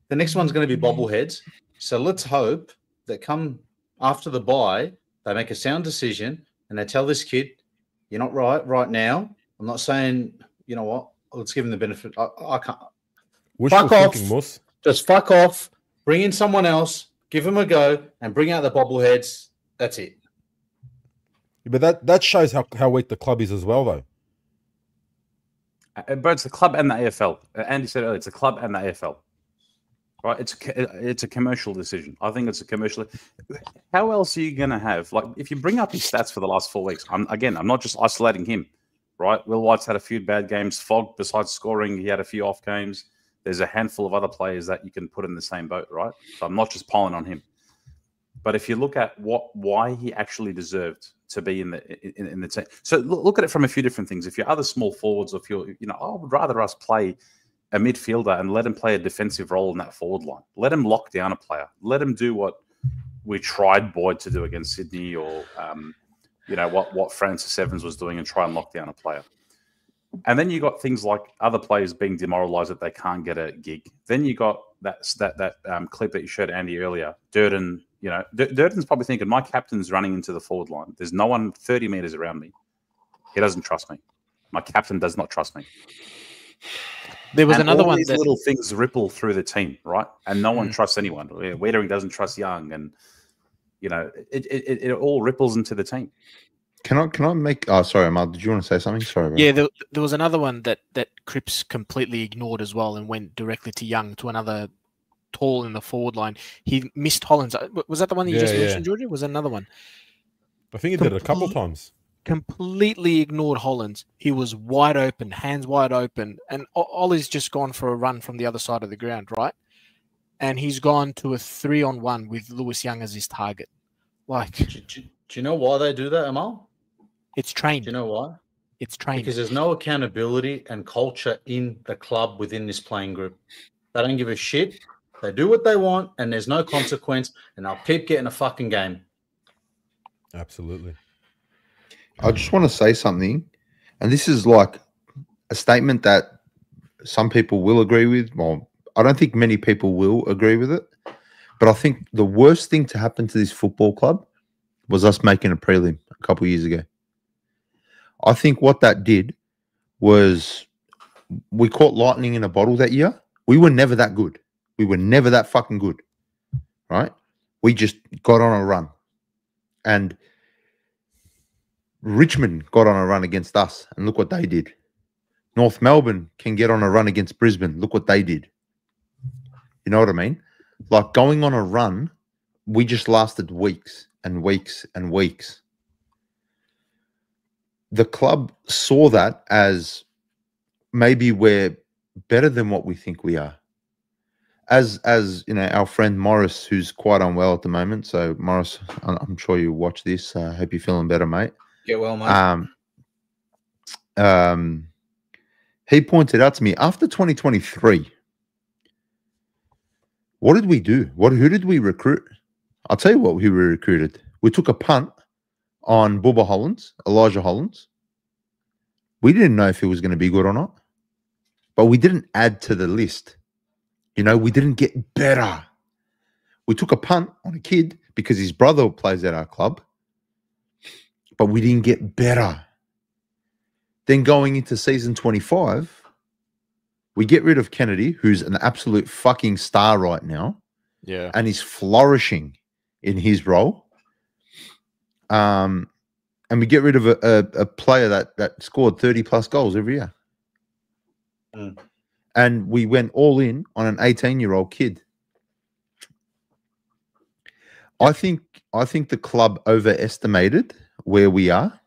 The next one's going to be bobbleheads. So let's hope that come after the bye, they make a sound decision and they tell this kid, you're not right now. I'm not saying, you know what, let's give him the benefit. I can't. Fuck off. Just fuck off. Bring in someone else. Give him a go and bring out the bobbleheads. That's it. But that shows how weak the club is as well, though. But it's the club and the AFL. Andy said earlier, it's the club and the AFL. Right, it's a commercial decision. I think it's a commercial. How else are you going to have? Like, if you bring up his stats for the last 4 weeks, I'm not just isolating him. Right, Will White's had a few bad games. Fogg, besides scoring, he had a few off games. There's a handful of other players that you can put in the same boat. Right, so I'm not just piling on him. But if you look at why he actually deserved to be in the team, so look at it from a few different things. If you're other small forwards, or if you're I would rather us play a midfielder and let him play a defensive role in that forward line. Let him lock down a player. Let him do what we tried Boyd to do against Sydney, or what Francis Evans was doing, and try and lock down a player. And then you got things like other players being demoralised that they can't get a gig. Then you got that clip that you showed Andy earlier. Durden, Durden's probably thinking, my captain's running into the forward line. There's no one 30 metres around me. He doesn't trust me. My captain does not trust me. There was And another all one these that little things ripple through the team, right? And no one trusts anyone. Wiedering doesn't trust Young, and it all ripples into the team. Can I make? Oh, sorry, Amal. Did you want to say something? Sorry. Bro. Yeah, there was another one that Cripps completely ignored as well and went directly to Young, to another tall in the forward line. He missed Hollins. Was that the one that you just mentioned, Georgia? Was that another one? I think he did it a couple times. Completely ignored Hollins. He was wide open, hands wide open, and Ollie's just gone for a run from the other side of the ground, right? And he's gone to a 3-on-1 with Lewis Young as his target. Like, Do you know why they do that, Amal? it's trained. Do you know why? It's trained. Because there's no accountability and culture in the club within this playing group. They don't give a shit. They do what they want, and there's no consequence, and they'll keep getting a fucking game. Absolutely. I just want to say something, and this is like a statement that some people will agree with. Well, I don't think many people will agree with it, but I think the worst thing to happen to this football club was us making a prelim a couple of years ago. I think what that did was we caught lightning in a bottle that year. We were never that good. We were never that fucking good, right? We just got on a run. And Richmond got on a run against us, and look what they did. North Melbourne can get on a run against Brisbane. Look what they did. You know what I mean? Like, going on a run, we just lasted weeks and weeks and weeks. The club saw that as maybe we're better than what we think we are. As you know, our friend Morris, who's quite unwell at the moment. So Morris, I'm sure you watch this. I hope you're feeling better, mate. Get well, mate. He pointed out to me, after 2023, what did we do? Who did we recruit? I'll tell you what we recruited. We took a punt on Elijah Hollins. We didn't know if he was going to be good or not, but we didn't add to the list. You know, we didn't get better. We took a punt on a kid because his brother plays at our club, but we didn't get better. Then going into season 25, we get rid of Kennedy, who's an absolute fucking star right now. Yeah. And he's flourishing in his role. And we get rid of a player that scored 30 plus goals every year. And we went all in on an 18-year-old kid. I think the club overestimated where we are.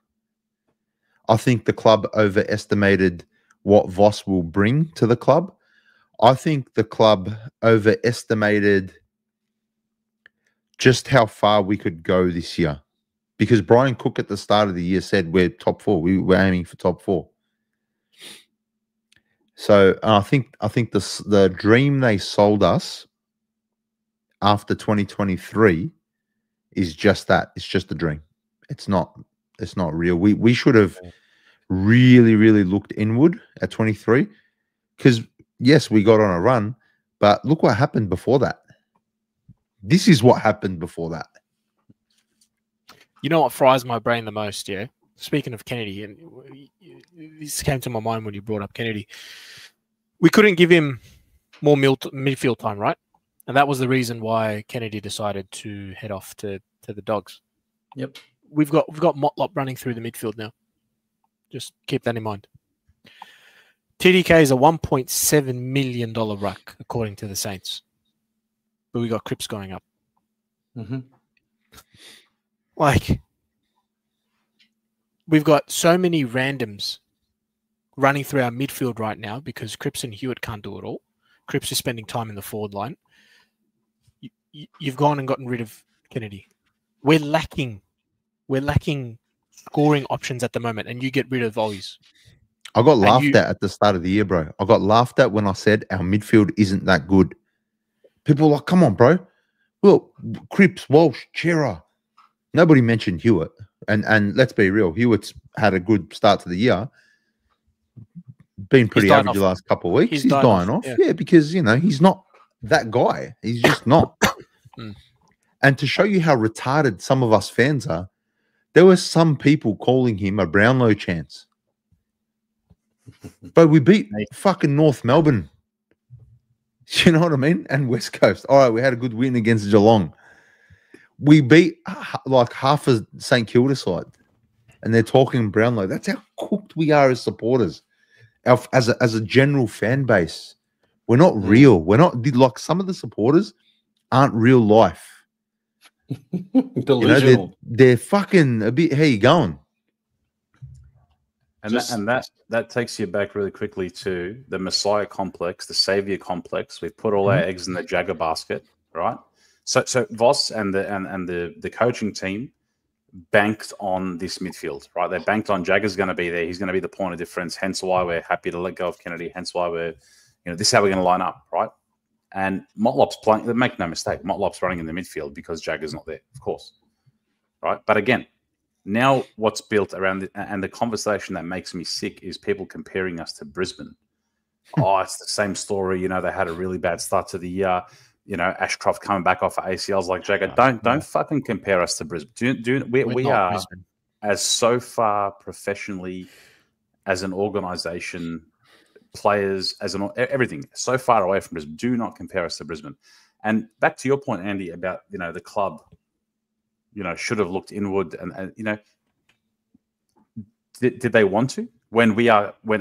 I think the club overestimated what Voss will bring to the club. I think the club overestimated just how far we could go this year. Because Brian Cook at the start of the year said we're top 4. We were aiming for top 4. So I think the dream they sold us after 2023 is just that. It's just a dream. It's not real. We should have really, really looked inward at 23, because yes, we got on a run, but look what happened before that. This is what happened before that. You know what fries my brain the most, yeah? Speaking of Kennedy, and this came to my mind when you brought up Kennedy. We couldn't give him more midfield time, right? And that was the reason why Kennedy decided to head off to the Dogs. Yep. We've got Motlop running through the midfield now. Just keep that in mind. TDK is a $1.7 million ruck, according to the Saints. But we got Cripps going up. Mm-hmm. Like, we've got so many randoms running through our midfield right now because Cripps and Hewitt can't do it all. Cripps is spending time in the forward line. You've gone and gotten rid of Kennedy. We're lacking scoring options at the moment, and you get rid of volleys. I got laughed at the start of the year, bro. I got laughed at when I said our midfield isn't that good. People were like, come on, bro. Well, Cripps, Walsh, Chera. Nobody mentioned Hewitt. And let's be real, Hewitt's had a good start to the year. Been pretty average the last couple of weeks. He's dying off. Yeah, because, you know, he's not that guy. He's just not. And to show you how retarded some of us fans are, there were some people calling him a Brownlow chance. But we beat fucking North Melbourne. You know what I mean? And West Coast. All right, we had a good win against Geelong. We beat like half of St Kilda side. And they're talking Brownlow. That's how cooked we are as supporters. As a general fan base. We're not real. We're not like some of the supporters aren't real life. Delusional. You know, they're fucking a bit. How you going? And that takes you back really quickly to the Messiah complex, the Savior complex. We've put all our eggs in the Jagger basket, right? So Voss and the coaching team banked on this midfield, right? They banked on Jagger's going to be there. He's going to be the point of difference. Hence why we're happy to let go of Kennedy. Hence why we're, this is how we're going to line up, right? And Motlop's playing. Make no mistake, Motlop's running in the midfield because Jagger's not there, of course, right? But again, now what's built around it, and the conversation that makes me sick is people comparing us to Brisbane. Oh, it's the same story. They had a really bad start to the year. Ashcroft coming back off of ACLs like Jagger. Don't fucking compare us to Brisbane. We are Brisbane. As so far professionally as an organisation, players, everything so far away from Brisbane. Do not compare us to Brisbane. And back to your point, Andy, about the club, should have looked inward and did they want to? When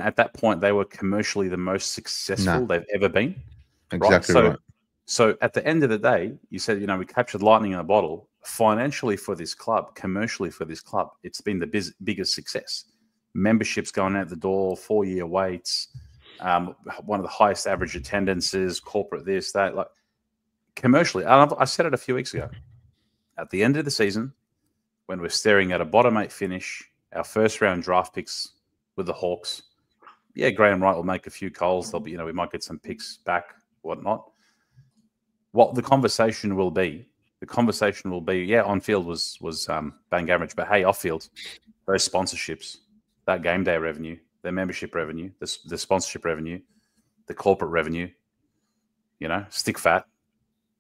at that point they were commercially the most successful they've ever been. Exactly right. So at the end of the day, you said, we captured lightning in a bottle. Financially for this club, commercially for this club, it's been the biggest success. Memberships going out the door, 4-year waits, one of the highest average attendances, corporate this, that. Like commercially, I said it a few weeks ago. At the end of the season, when we're staring at a bottom 8 finish, our first round draft picks with the Hawks, Graham Wright will make a few calls. There'll be, we might get some picks back, whatnot. What the conversation will be, on field was bang average, but hey, off field, those sponsorships, that game day revenue, the membership revenue, the sponsorship revenue, the corporate revenue, stick fat.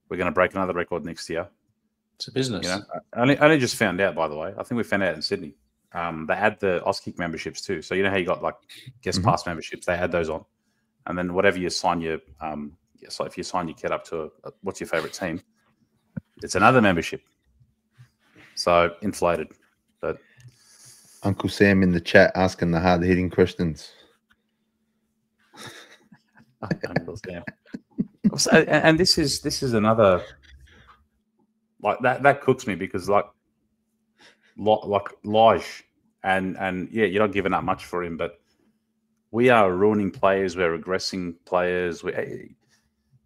We're going to break another record next year. It's a business. I only just found out, by the way. I think we found out in Sydney. They add the Auskick memberships too. So how you got like guest pass memberships, they add those on, and then whatever you sign your so if you sign your kid up to what's your favorite team, it's another membership. So inflated, but Uncle Sam in the chat asking the hard hitting questions. Uncle Sam. And this is another like that cooks me because like Lige and you're not giving up much for him, but we are ruining players. We're regressing players.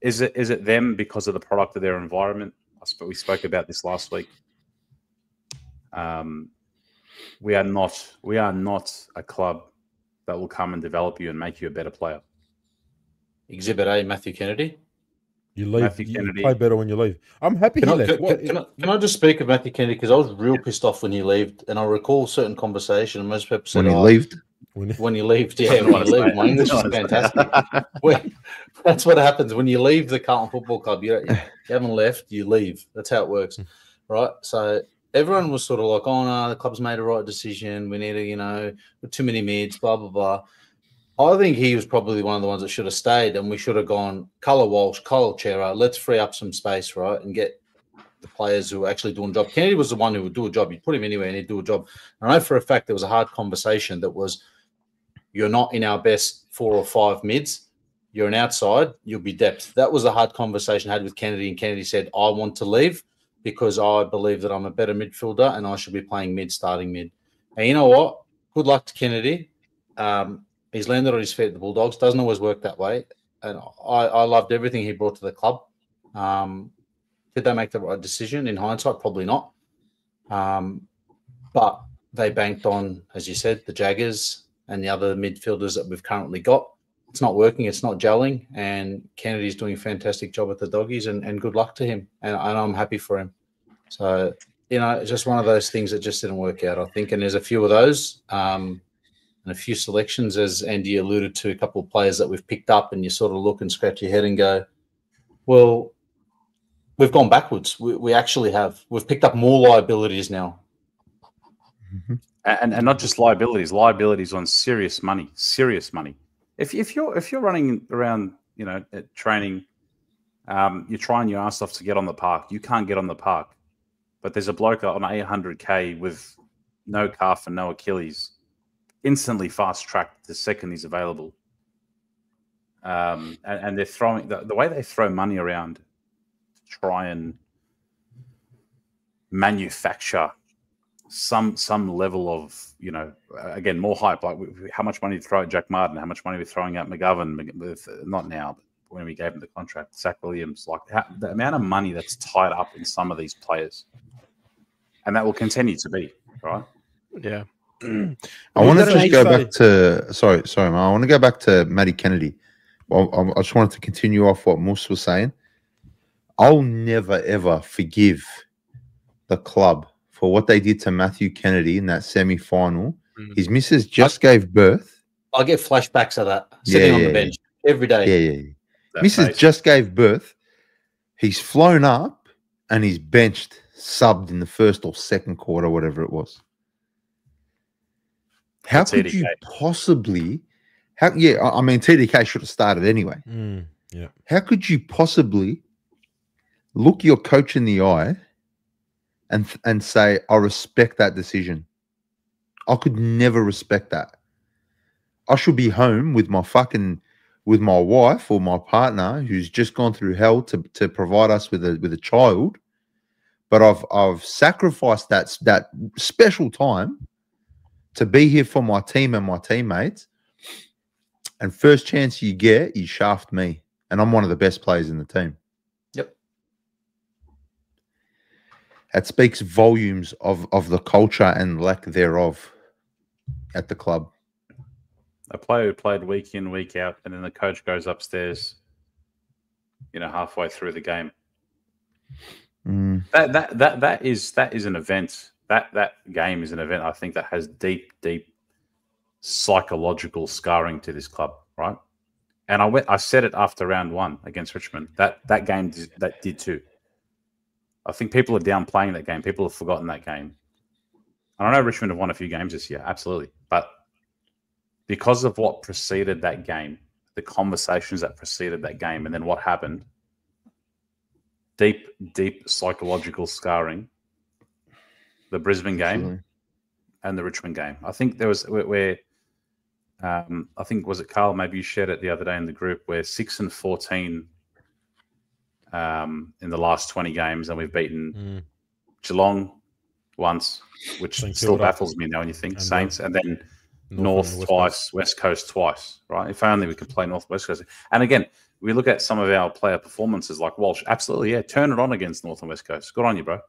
Is it them because of the product of their environment? We spoke about this last week. We are not a club that will come and develop you and make you a better player. Exhibit A, Matthew Kennedy. You leave. You play better when you leave. I'm happy he left. Can I just speak of Matthew Kennedy because I was real pissed off when he left, and I recall certain conversation. And most people said, when he left. When you leave, my English is fantastic. That's what happens when you leave the Carlton Football Club. You haven't left, you leave. That's how it works, right? So everyone was sort of like, "Oh no, the club's made a right decision. We need to, with too many mids, blah blah blah." I think he was probably one of the ones that should have stayed, and we should have gone Colour Walsh, Cole Chera. Let's free up some space, right, and get the players who are actually doing a job. Kennedy was the one who would do a job. You'd put him anywhere and he'd do a job. And I know for a fact there was a hard conversation that was, you're not in our best 4 or 5 mids. You're an outside. You'll be depth. That was a hard conversation I had with Kennedy, and Kennedy said, I want to leave because I believe that I'm a better midfielder and I should be playing mid, starting mid. And you know what? Good luck to Kennedy. He's landed on his feet at the Bulldogs. Doesn't always work that way. And I loved everything he brought to the club. Did they make the right decision? In hindsight, probably not. But they banked on, as you said, the Jaggers and the other midfielders that we've currently got. It's not working. It's not gelling. And Kennedy's doing a fantastic job at the Doggies, and good luck to him. And I'm happy for him. So, it's just one of those things that just didn't work out, I think. And there's a few of those. And a few selections, as Andy alluded to, a couple of players that we've picked up, and you sort of look and scratch your head and go, well, we've gone backwards. We actually have. We've picked up more liabilities now. Mhm. and not just liabilities on serious money. If you're running around, at training, you're trying your ass off to get on the park. You can't get on the park, but there's a bloke on 800K with no calf and no Achilles, instantly fast tracked the second he's available. And they're throwing the way they throw money around to try and manufacture some level of, again, more hype. Like how much money to throw at Jack Martin, how much money we're throwing at McGovern, with not now, but when we gave him the contract, Zach Williams, like the amount of money that's tied up in some of these players, and that will continue to be, right? Yeah. I want to just go back to sorry, man. I want to go back to Matty Kennedy. Well, I just wanted to continue off what Moose was saying. I'll never ever forgive the club for what they did to Matthew Kennedy in that semi-final. His missus just gave birth. I get flashbacks of that sitting on the bench every day. Yeah. Mrs. just gave birth. He's flown up and he's benched, subbed in the first or second quarter, whatever it was. How could you possibly? I mean, TDK should have started anyway. Yeah. How could you possibly look your coach in the eye and say, I respect that decision? I could never respect that. I should be home with my wife or my partner who's just gone through hell to provide us with a child. But I've sacrificed that special time to be here for my team and my teammates. And first chance you get, you shaft me. And I'm one of the best players in the team. Yep. That speaks volumes of the culture and lack thereof at the club. A player who played week in, week out, and then the coach goes upstairs, halfway through the game. That is an event. That game is an event, I think, that has deep psychological scarring to this club, right? And I said it after round 1 against Richmond. That game that did too. I think people are downplaying that game. People have forgotten that game. And I know Richmond have won a few games this year, absolutely. But because of what preceded that game, the conversations that preceded that game, and then what happened, deep psychological scarring. The Brisbane game and the Richmond game. I think there was where I think, was it Carl? Maybe you shared it the other day in the group, where 6 and 14 in the last 20 games, and we've beaten Geelong once, which still baffles me now when you think Saints, and then North twice, West Coast twice, right? If only we could play North West Coast. And again, we look at some of our player performances like Walsh. Absolutely, yeah. Turn it on against North and West Coast. Good on you, bro.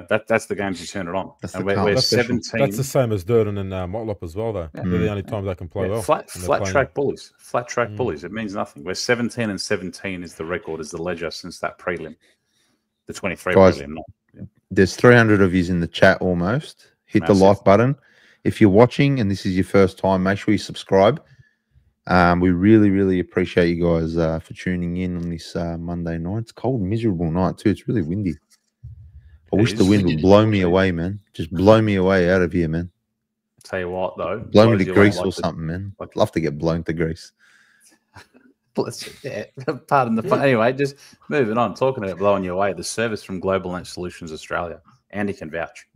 That's the games you turn it on. And we're 17. That's the same as Durden and Motlop as well, though. Yeah. They're the only times they can play well. Flat track bullies. Flat track bullies. It means nothing. We're 17 and 17 is the record, is the ledger since that prelim. The 23 Guys, prelim. There's 300 of you in the chat almost. Hit the like button. If you're watching and this is your first time, make sure you subscribe. We really, really appreciate you guys for tuning in on this Monday night. It's cold, miserable night too. It's really windy. I wish the wind would blow me away, man. Just blow me away out of here, man. Tell you what, though. Blow me to Greece or something, man. I'd love to get blown to Greece. Pardon the fun. Anyway, just moving on. Talking about blowing you away, the service from Globalnet Solutions Australia. Andy can vouch.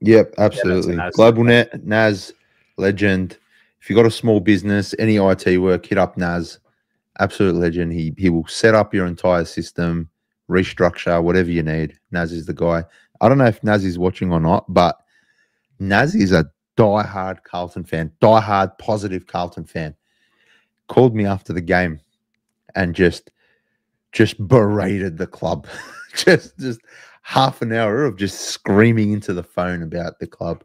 Yep, absolutely. Globalnet, Naz, legend. If you've got a small business, any IT work, hit up Naz. Absolute legend. He will set up your entire system, restructure, whatever you need. Naz is the guy. I don't know if Naz is watching or not, but Naz is a die-hard Carlton fan, die-hard positive Carlton fan. Called me after the game and just berated the club. just half an hour of just screaming into the phone about the club.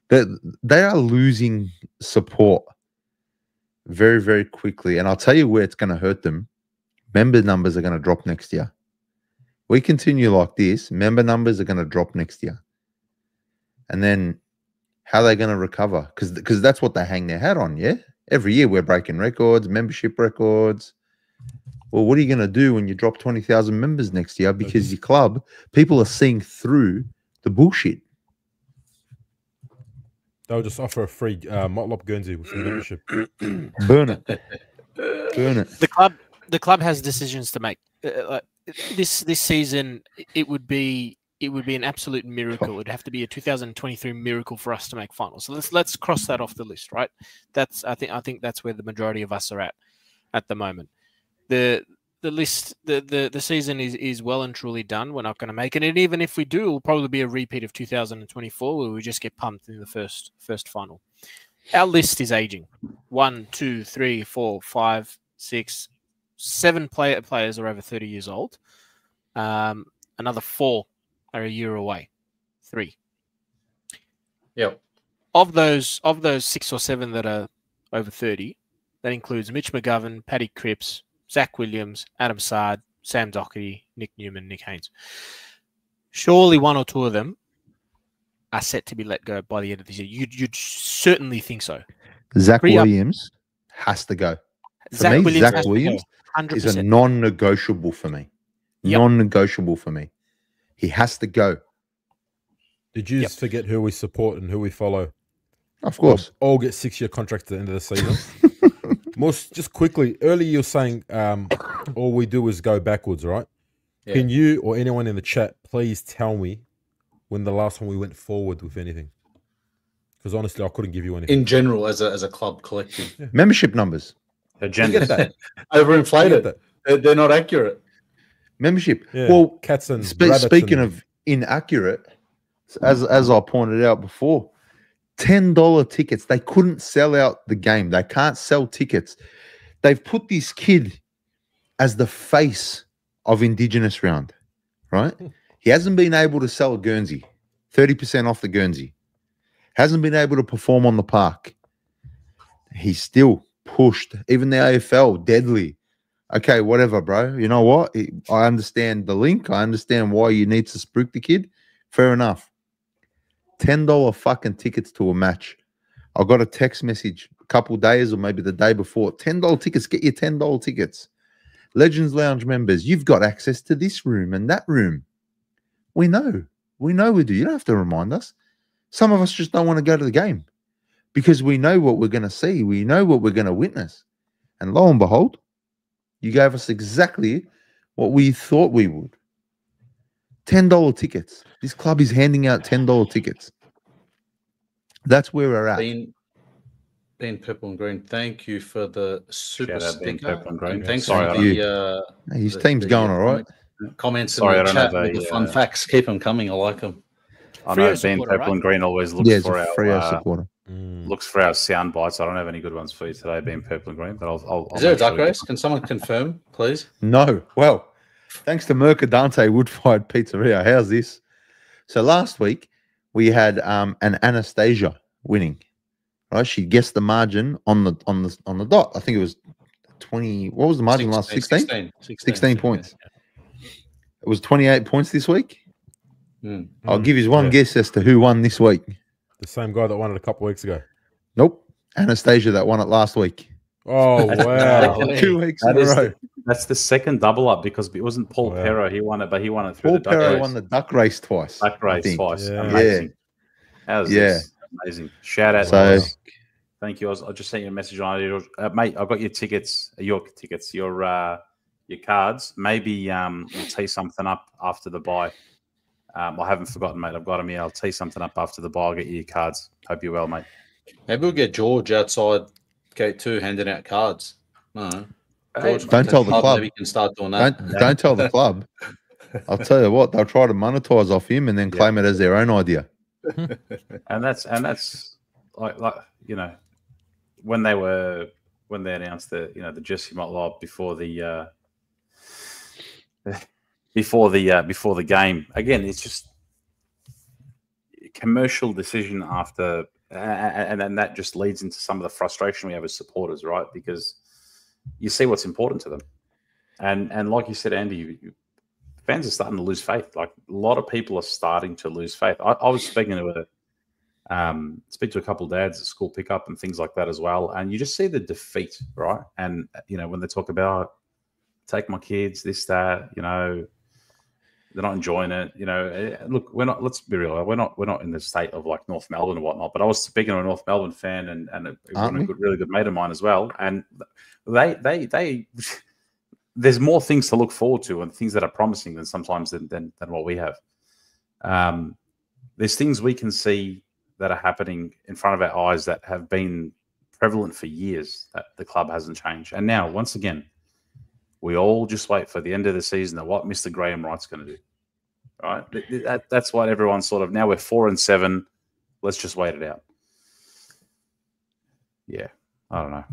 They are losing support very, very quickly. And I'll tell you where it's going to hurt them. Member numbers are going to drop next year. We continue like this, member numbers are going to drop next year. And then how are they going to recover? Because that's what they hang their hat on, yeah? Every year we're breaking records, membership records. Well, what are you going to do when you drop 20,000 members next year? Because your club, people are seeing through the bullshit. They'll just offer a free Motlop Guernsey with the membership. Burn it. Burn it. The club has decisions to make. This season, it would be an absolute miracle. It'd have to be a 2023 miracle for us to make finals. So let's cross that off the list, right? I think that's where the majority of us are at the moment. The list, the season is well and truly done. We're not going to make it, and even if we do, it'll probably be a repeat of 2024, where we just get pumped in the first final. Our list is aging. 1, 2, 3, 4, 5, 6, 7 players are over 30 years old. Another 4 are a year away. 3. Yep. Of those 6 or 7 that are over 30, that includes Mitch McGovern, Paddy Cripps, Zach Williams, Adam Sard, Sam Doherty, Nick Newman, Nick Haynes. Surely 1 or 2 of them are set to be let go by the end of the year. You'd certainly think so. Zach Williams has to go. Zach Williams is a non-negotiable for me. Yep. Non-negotiable for me. He has to go. Did you forget who we support and who we follow? Of course. All get 6-year contracts at the end of the season. Just quickly, earlier you were saying all we do is go backwards, right? Yeah. Can you or anyone in the chat please tell me when the last time we went forward with anything? Because honestly, I couldn't give you anything. In general, as a club collective. Yeah. Membership numbers. Agenda. Overinflated. They're not accurate. Membership. Yeah. Well, cats and speaking of inaccurate, as I pointed out before, $10 tickets. They couldn't sell out the game. They can't sell tickets. They've put this kid as the face of Indigenous round, right? He hasn't been able to sell a Guernsey, 30% off the Guernsey. Hasn't been able to perform on the park. He's still pushed. Even the AFL, deadly. Okay, whatever, bro. You know what? I understand the link. I understand why you need to spruik the kid. Fair enough. $10 fucking tickets to a match. I got a text message a couple days or maybe the day before. $10 tickets. Get your $10 tickets. Legends Lounge members, you've got access to this room and that room. We know. We know we do. You don't have to remind us. Some of us just don't want to go to the game because we know what we're going to see. We know what we're going to witness. And lo and behold, you gave us exactly what we thought we would. $10 tickets. This club is handing out $10 tickets. That's where we're at. Ben Purple and Green, thank you for the super sticker. And thanks for his team's going all right. Comments in the chat with the fun facts. Keep them coming. I like them. I know Ben Purple and Green always looks for our supporter. Looks for our sound bites. I don't have any good ones for you today, Ben Purple and Green, but I'll Is there a duck race? Can someone confirm, please? No. Well, thanks to Mercadante Woodfire Pizzeria. How's this? So last week we had an Anastasia winning. Right, she guessed the margin on the dot. I think it was 20. What was the margin last? 16? 16 points. Yeah. It was 28 points this week. I'll give you one guess as to who won this week. The same guy that won it a couple of weeks ago. Nope, Anastasia that won it last week. Oh wow! 2 weeks in a row. That's the second double up because it wasn't Paul Perro. He won it, but he won it through the duck race. Paul Perro won the duck race twice. Duck race twice. Yeah. Amazing. How's this? Amazing. Shout out. So, thank you. I just sent you a message on it. Mate, I've got your tickets, your cards. Maybe we'll tee something up after the bye. I haven't forgotten, mate. I've got them here. I'll tee something up after the bye. I'll get you your cards. Hope you're well, mate. Maybe we'll get George outside Gate 2 handing out cards. No. George, don't tell the club. Maybe you can start doing that. Don't tell the club. I'll tell you what, they'll try to monetize off him and then claim it as their own idea. and that's like you know when they announced the Jesse Motlop before the game, again, it's just a commercial decision after, and then that just leads into some of the frustration we have as supporters, right? Because you see what's important to them, and like you said, Andy, fans are starting to lose faith. Like a lot of people are starting to lose faith. I was speaking to a couple of dads at school pickup and things like that as well, and you just see the defeat, right? And when they talk about take my kids, this, that, They're not enjoying it. You know, look, we're not. Let's be real. We're not in the state of like North Melbourne and whatnot. But I was speaking to a North Melbourne fan and a really good mate of mine as well. And they there's more things to look forward to and things that are promising than sometimes than what we have. There's things we can see that are happening in front of our eyes that have been prevalent for years that the club hasn't changed. And now, once again, we all just wait for the end of the season of what Mr. Graham Wright's going to do. Right? That's what everyone's sort of, now we're 4-7. Let's just wait it out. Yeah, I don't know.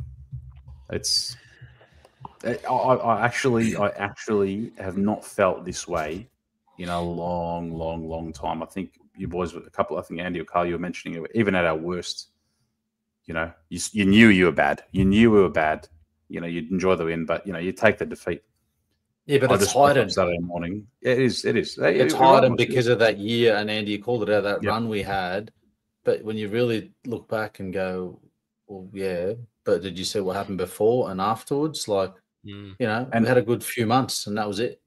I actually have not felt this way in a long time. I think you boys, I think Andy or Carl, you were mentioning it, even at our worst, you know, you knew you were bad. You knew we were bad. You know, you'd enjoy the win, but, you know, you take the defeat. Yeah, but it's heightened. Saturday morning. It is. It's heightened because of that year, and Andy, you called it out, that run we had. But when you really look back and go, well, yeah, but did you see what happened before and afterwards? Like, you know, and we had a good few months, and that was it.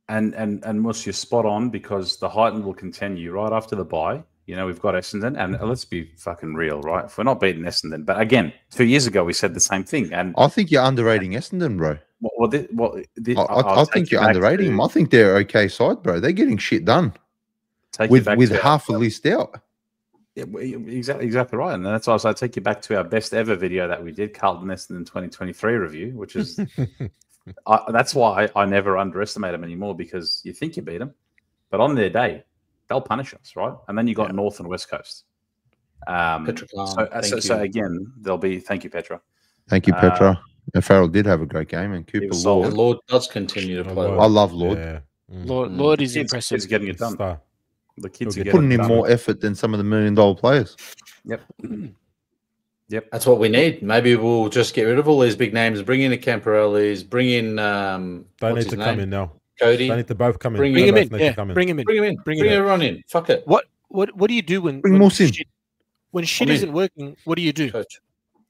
And Mus, you're spot on, because the heighten will continue right after the bye. You know, we've got Essendon, and let's be fucking real, right? If we're not beating Essendon, but again, 2 years ago we said the same thing. And I think you're underrating Essendon, bro. I think you're underrating them. I think they're okay side, bro. They're getting shit done with half a list out. Yeah, exactly right, and that's why I take you back to our best ever video that we did, Carlton Essendon 2023 review, which is. That's why I never underestimate them anymore, because you think you beat them, but on their day, they'll punish us, right? And then you got North and West Coast. So again, there'll be. Thank you, Petra. Thank you, Petra. Farrell did have a great game, and Cooper Lord. Lord does continue to play. I love Lord. Yeah. Lord is impressive. He's getting it done. The kids are putting in more effort than some of the $1 million players. Yep. That's what we need. Maybe we'll just get rid of all these big names. Bring in the Camporellis. Bring in. They need to come in now. Cody. They need to both come in. Bring him in. Yeah. Bring him in. Bring everyone in. Fuck it. What do you do when shit isn't working? What do you do? Coach.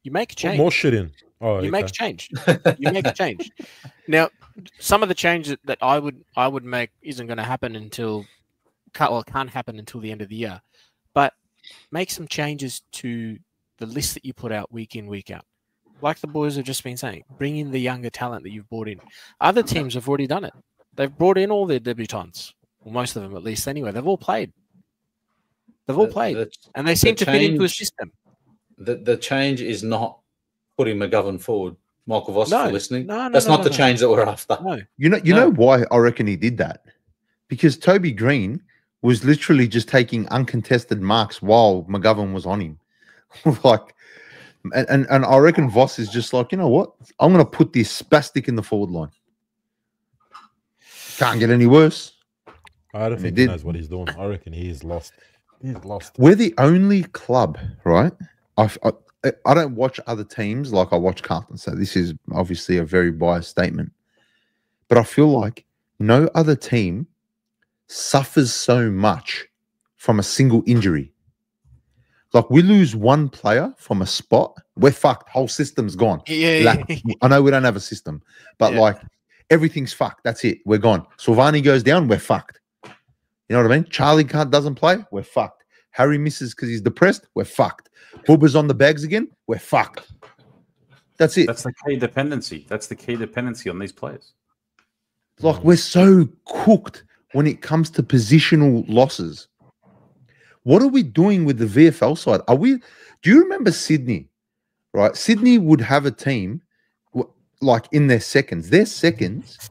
You make a change. Put more shit in. Oh, you make a change. You make a change. Now, some of the change that I would make isn't going to happen can't happen until the end of the year. But make some changes to the list that you put out week in, week out. Like the boys have just been saying, bring in the younger talent that you've brought in. Other teams have already done it. They've brought in all their debutants, well, most of them at least anyway. They've all played. And they seem to fit into a system. The change is not putting McGovern forward. Michael Voss, for listening. That's not the change that we're after. No. You know why I reckon he did that? Because Toby Greene was literally just taking uncontested marks while McGovern was on him. And I reckon Voss is just like, you know what? I'm going to put this spastic in the forward line. Can't get any worse. I don't think he knows what he's doing. I reckon he's lost. He's lost. We're the only club, right? I don't watch other teams like I watch Carlton, so this is obviously a very biased statement. But I feel like no other team suffers so much from a single injury. Like, we lose one player from a spot, we're fucked. Whole system's gone. I know we don't have a system, but like, everything's fucked. That's it. We're gone. Silvani goes down, we're fucked. You know what I mean? Charlie doesn't play, we're fucked. Harry misses because he's depressed, we're fucked. Bubba's on the bags again, we're fucked. That's it. That's the key dependency. That's the key dependency on these players. Like, we're so cooked when it comes to positional losses. What are we doing with the VFL side? Do you remember Sydney? Right? Sydney would have a team like in their seconds. Their seconds,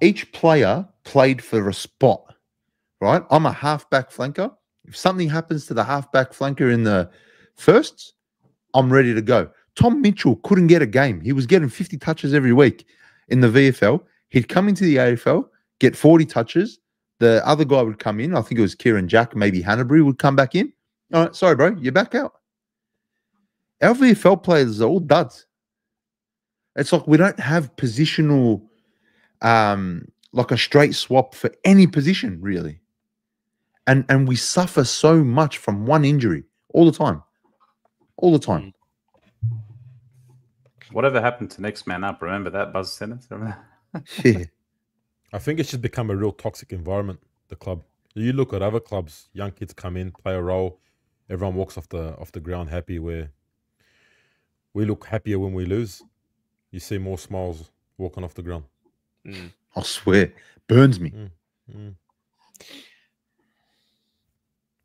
each player played for a spot. Right? I'm a halfback flanker. If something happens to the halfback flanker in the firsts, I'm ready to go. Tom Mitchell couldn't get a game. He was getting 50 touches every week in the VFL. He'd come into the AFL, get 40 touches. The other guy would come in. I think it was Kieran Jack, maybe Hanbury would come back in. All right, sorry, bro, you're back out. Our VFL players are all duds. It's like we don't have positional, like a straight swap for any position, really. And we suffer so much from one injury all the time. All the time. Whatever happened to next man up? Remember that buzz sentence? Yeah. I think it's just become a real toxic environment, the club. You look at other clubs, young kids come in, play a role, everyone walks off the ground happy, where we look happier when we lose. You see more smiles walking off the ground. I swear. Burns me.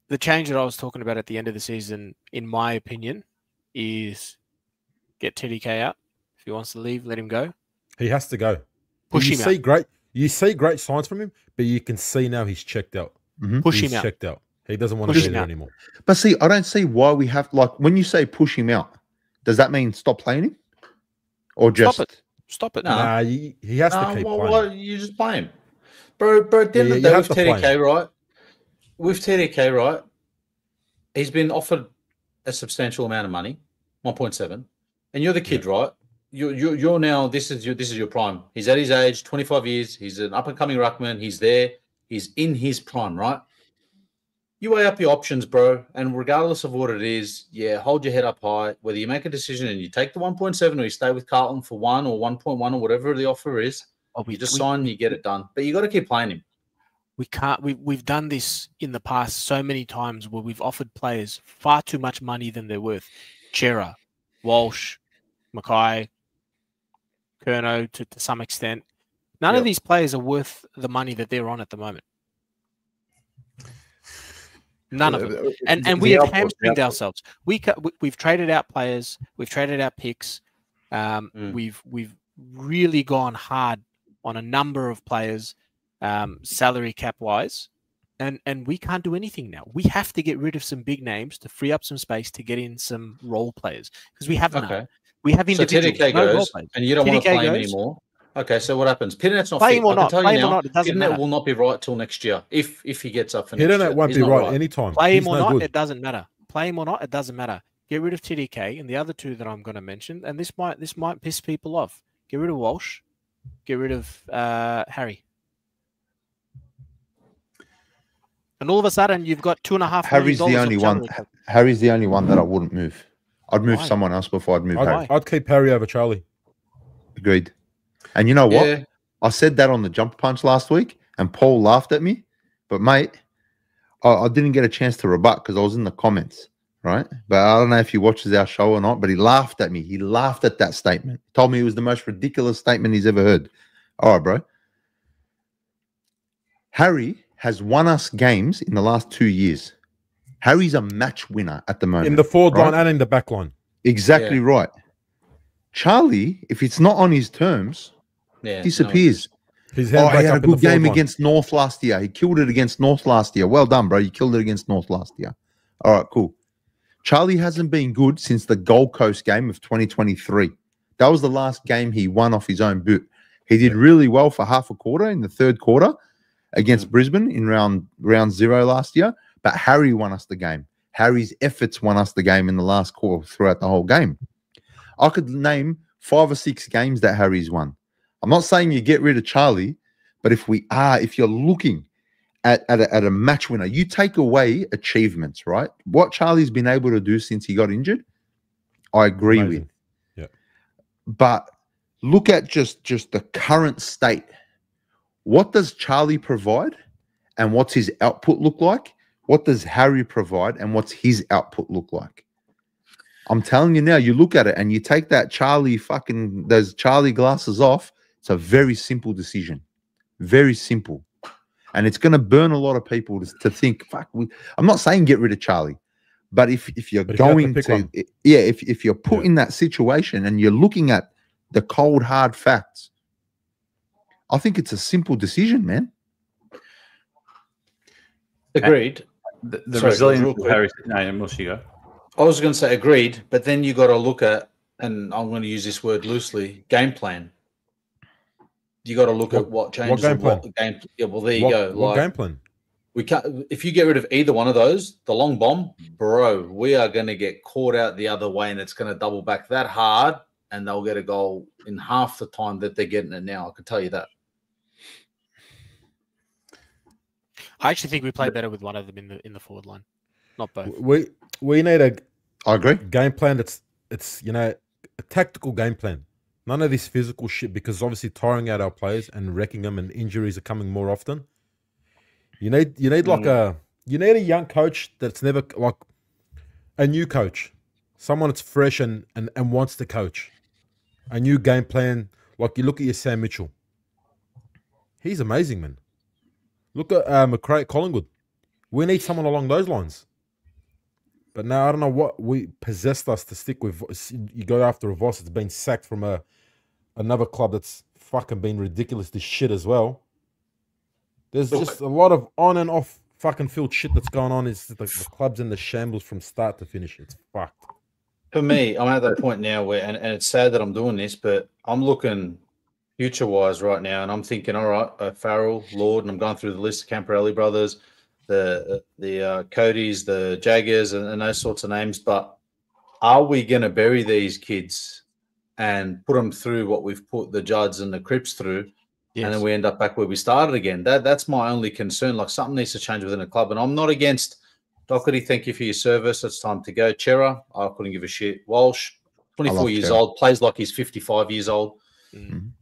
The change that I was talking about at the end of the season, in my opinion, is get TDK out. If he wants to leave, let him go. He has to go. Push you him see out. You see great signs from him, but you can see now he's checked out. Push He's him out. checked out. He doesn't want Push to be him there out. anymore. But see, I don't see why we have, like, when you say push him out, does that mean stop playing him? Or just Stop it. No. Nah, he has to keep playing. You just play him. Bro, at the end of the day, with TDK, right? With TDK, right? He's been offered a substantial amount of money, 1.7, and you're the kid, right? You're now, this is your prime. He's at his age, 25 years. He's an up and coming ruckman. He's there. He's in his prime, right? You weigh up your options, bro, and regardless of what it is, hold your head up high. Whether you make a decision and you take the 1.7 or you stay with Carlton for 1 or 1.1 or whatever the offer is, you just sign, you get it done. But you got to keep playing him. We can't. We've done this in the past so many times where we've offered players far too much money than they're worth. Chera, Walsh, Mackay, Curnow to some extent. None of these players are worth the money that they're on at the moment. None of them. And we have hamstringed ourselves. We've traded out players. We've traded out picks. We've really gone hard on a number of players, salary cap wise, and we can't do anything now. We have to get rid of some big names to free up some space to get in some role players because we have none. We have individuals. So TDK goes, and you don't want to play him anymore. Okay, so what happens? Piternet's not play fit. Him or not. Play him or not. It doesn't matter. Pitternet will not be right till next year if he gets up for next year. Pitternet won't be right anytime. Play him or not, it doesn't matter. Play him or not, it doesn't matter. Get rid of TDK and the other two that I'm going to mention, and this might piss people off. Get rid of Walsh. Get rid of Harry. And all of a sudden, you've got $2.5 Harry's the only one. Harry's the only one that I wouldn't move. I'd move someone else before I'd move Harry. I'd keep Harry over Charlie. Agreed. And you know what? Yeah. I said that on the Jump Punch last week, and Paul laughed at me. But, mate, I didn't get a chance to rebut because I was in the comments, right? But I don't know if he watches our show or not, but he laughed at me. He laughed at that statement. He told me it was the most ridiculous statement he's ever heard. All right, bro. Harry has won us games in the last 2 years. Harry's a match winner at the moment. In the forward line and in the back line. Exactly right. Charlie, if it's not on his terms, disappears. He had a good game against North last year. He killed it against North last year. Well done, bro. You killed it against North last year. All right, cool. Charlie hasn't been good since the Gold Coast game of 2023. That was the last game he won off his own boot. He did really well for half a quarter in the third quarter against Brisbane in round 0 last year, but Harry won us the game. Harry's efforts won us the game in the last quarter throughout the whole game. I could name 5 or 6 games that Harry's won. I'm not saying you get rid of Charlie, but if you're looking at a match winner, you take away achievements, right? What Charlie's been able to do since he got injured, I agree with. Yeah. But look at just the current state. What does Charlie provide and what's his output look like? What does Harry provide and what's his output look like? I'm telling you now, you look at it and you take that those Charlie glasses off. It's a very simple decision. Very simple. And it's going to burn a lot of people to think, I'm not saying get rid of Charlie. But if you're going to, if you're put in that situation and you're looking at the cold, hard facts, I think it's a simple decision, man. Agreed. The resilience of Harry. No, unless you go. I was going to say agreed, but then you got to look at, and I'm going to use this word loosely, game plan. You got to look at what changes. What game plan? Yeah, well, there you go. What game plan? We can't. If you get rid of either one of those, the long bomb, bro, we are going to get caught out the other way, and it's going to double back that hard, and they'll get a goal in half the time that they're getting it now. I can tell you that. I actually think we play better with one of them in the forward line, not both. We need I agree. game plan. It's a tactical game plan. None of this physical shit, because obviously tiring out our players and wrecking them, and injuries are coming more often. You need like a young coach that's never, like a new coach, someone that's fresh and wants to coach. A new game plan. Like you look at your Sam Mitchell. He's amazing, man. Look at McRae, Collingwood. We need someone along those lines. But now I don't know what we possessed us to stick with. You go after a Voss that's been sacked from another club that's fucking been ridiculously shit as well. There's just a lot of on and off fucking field shit that's going on. It's the club's in the shambles from start to finish. It's fucked. For me, I'm at that point now where, and it's sad that I'm doing this, but I'm looking future-wise right now, and I'm thinking, all right, Farrell, Lord, and I'm going through the list of Camporelli brothers, the Codys, the Jaggers, and those sorts of names. But are we going to bury these kids and put them through what we've put the Judds and the Cripps through, and then we end up back where we started again? That's my only concern. Like, something needs to change within the club, and I'm not against Doherty. Thank you for your service. It's time to go. Chera, I couldn't give a shit. Walsh, 24 years old, plays like he's 55 years old.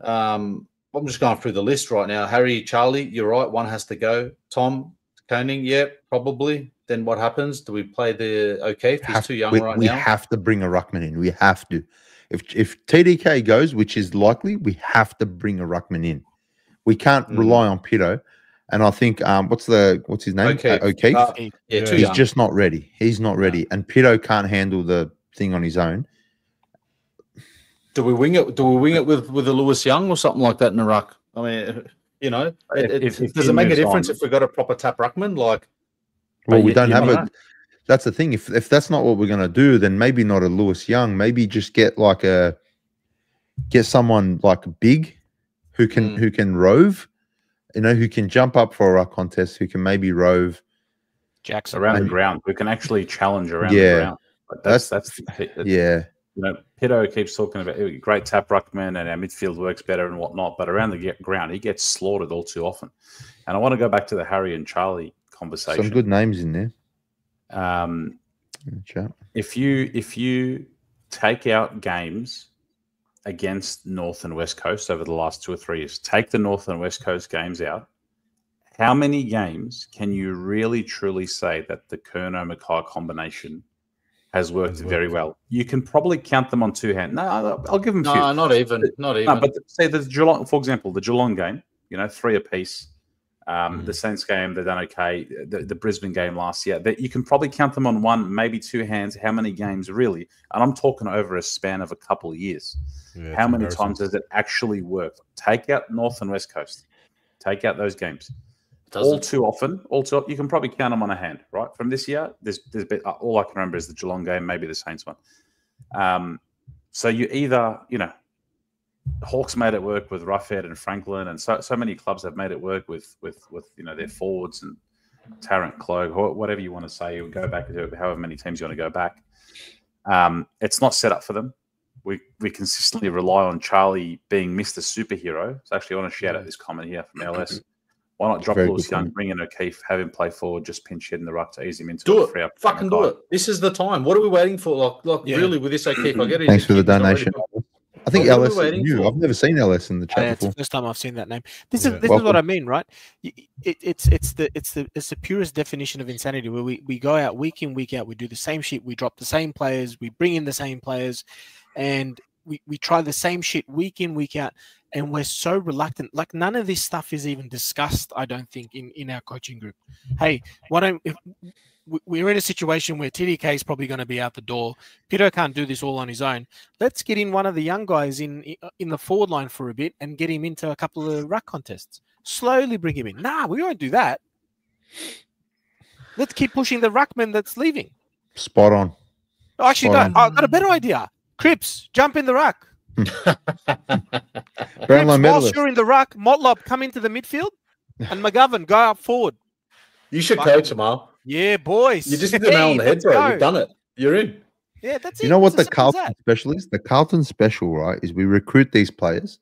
I'm just going through the list right now. Harry, Charlie, you're right. One has to go. Tom, Koning, yeah, probably. Then what happens? Do we play the O'Keefe? He's too young right now. We have to bring a ruckman in. We have to. If TDK goes, which is likely, we have to bring a ruckman in. We can't rely on Pito. And I think what's his name? O'Keefe. He's just not ready. He's not ready, and Pito can't handle the thing on his own. Do we wing it? Do we wing it with a Lewis Young or something like that in the ruck? I mean, you know, does it make a difference if we got a proper tap ruckman? Like, well, we don't have it. That's the thing. If that's not what we're going to do, then maybe not a Lewis Young. Maybe just get someone like big who can rove. You know, who can jump up for a ruck contest, who can maybe rove Jackson around the ground, who can actually challenge around the ground. Like that's you know, Pito keeps talking about great tap ruckman and our midfield works better and whatnot, but around the ground he gets slaughtered all too often. And I want to go back to the Harry and Charlie conversation. Some good names in there. If you take out games against North and West Coast over the last 2 or 3 years, take the North and West Coast games out, how many games can you really truly say that the Curnow-Mackay combination has worked very well? You can probably count them on two hands. No, I'll give them a few. No, not even. No, but say the Geelong, for example, the Geelong game, you know, 3 apiece. The Saints game, they've done okay. The Brisbane game last year, you can probably count them on 1, maybe 2 hands. How many games really? And I'm talking over a span of a couple of years. Yeah, how many times has it actually worked? Take out North and West Coast. Take out those games. All too often, you can probably count them on a hand, right? From this year, there's all I can remember is the Geelong game, maybe the Saints one. So you either, you know, Hawks made it work with Roughhead and Franklin, and so many clubs have made it work with you know, their forwards and Tarrant, Clogue, whatever you want to say. You go back to however many teams you want to go back. It's not set up for them. We consistently rely on Charlie being Mr. Superhero. So actually, I want to shout out this comment here from LS. Why not drop Lewis Young, bring in O'Keefe, have him play forward, just pinch hit in the ruck to ease him into do it. Fucking do it. This is the time. What are we waiting for? Really, with this O'Keefe, I get it. Thanks for the donation. I think LS is new. I've never seen LS in the chat It's before. the first time I've seen that name. This is what I mean, right? It's the purest definition of insanity, where we go out week in, week out, we do the same shit, we drop the same players, we bring in the same players, and we try the same shit week in, week out, and we're so reluctant. Like, none of this stuff is even discussed, I don't think, in our coaching group. Hey, we're in a situation where TDK is probably going to be out the door. Pito can't do this all on his own. Let's get in one of the young guys in the forward line for a bit and get him into a couple of ruck contests. Slowly bring him in. Nah, we won't do that. Let's keep pushing the ruckman that's leaving. Spot on. Oh, actually, no, I've got a better idea. Cripps, jump in the ruck. Cripps, whilst you're in the ruck, Motlop, come into the midfield, and McGovern, go up forward. You should coach him, Al. Yeah, boys. You just hit the nail on the head, bro. You've done it. You're in. Yeah, that's it. You know what the Carlton special is? The Carlton special, right, is we recruit these players,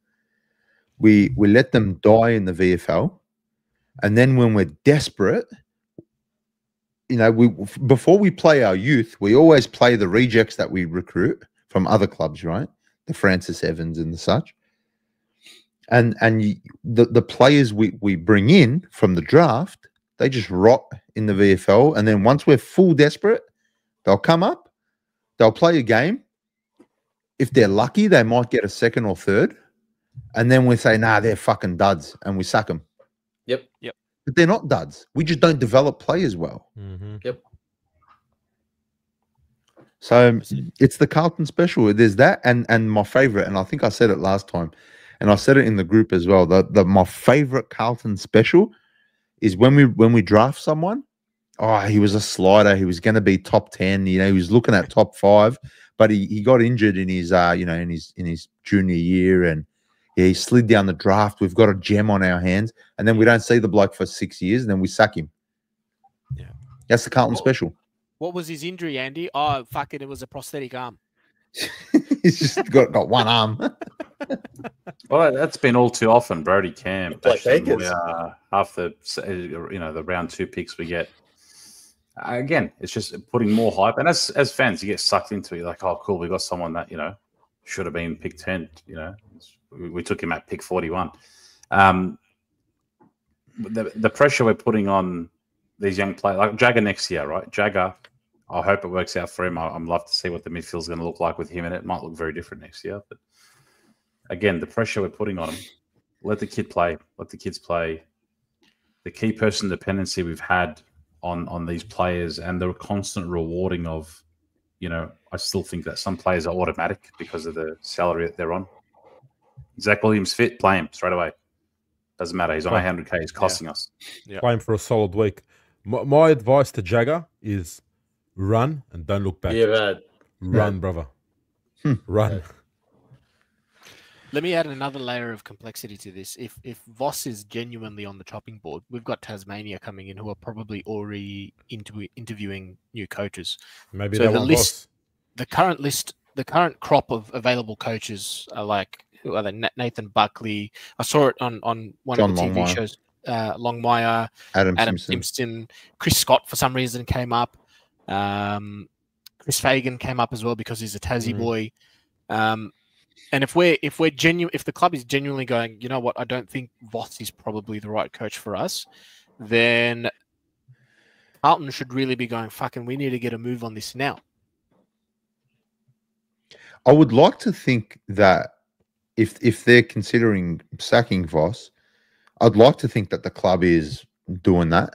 we let them die in the VFL, and then when we're desperate, you know, before we play our youth, we always play the rejects that we recruit from other clubs, right? the Francis Evans and the such. And the players we bring in from the draft, they just rot in the VFL. And then once we're full desperate, they'll come up, they'll play a game. If they're lucky, they might get a second or third. And then we say, nah, they're fucking duds, and we sack them. Yep. But they're not duds. We just don't develop players well. Yep. So it's the Carlton special. There's that, and my favorite, and I think I said it last time, and I said it in the group as well. My favorite Carlton special is when we draft someone. Oh, he was a slider. He was going to be top 10. You know, he was looking at top 5, but he got injured in his in his junior year, and he slid down the draft. We've got a gem on our hands, and then we don't see the bloke for 6 years, and then we sack him. Yeah, that's the Carlton special. What was his injury, Andy? Oh, fuck it was a prosthetic arm. He's just got one arm. Well, that's been all too often. Brody Cam, half the the round 2 picks we get. Again, it's just putting more hype, and as fans, you get sucked into it. You're like, oh, cool, we got someone that should have been pick 10. We took him at pick 41. The pressure we're putting on these young players, like Jagger next year, right? Jagger, I hope it works out for him. I'd love to see what the midfield is going to look like with him, and it might look very different next year. But again, the pressure we're putting on him, let the kid play. Let the kids play. The key person dependency we've had on these players and the constant rewarding of, I still think that some players are automatic because of the salary that they're on. Zach Williams fit, play him straight away. Doesn't matter. He's on 100K. He's costing us. Yeah. Play him for a solid week. My advice to Jagger is run and don't look back. Yeah, run, brother. Run. Let me add another layer of complexity to this. If Voss is genuinely on the chopping board, we've got Tasmania coming in who are probably already interviewing new coaches. Maybe so the current crop of available coaches are like, who are they? Nathan Buckley. I saw it on one of the TV shows. Longmire, Adam Simpson, Chris Scott for some reason came up. Chris Fagan came up as well because he's a Tassie boy. And if the club is genuinely going, you know what, I don't think Voss is probably the right coach for us, then Carlton should really be going, fucking, we need to get a move on this now. I would like to think that if they're considering sacking Voss, I'd like to think that the club is doing that.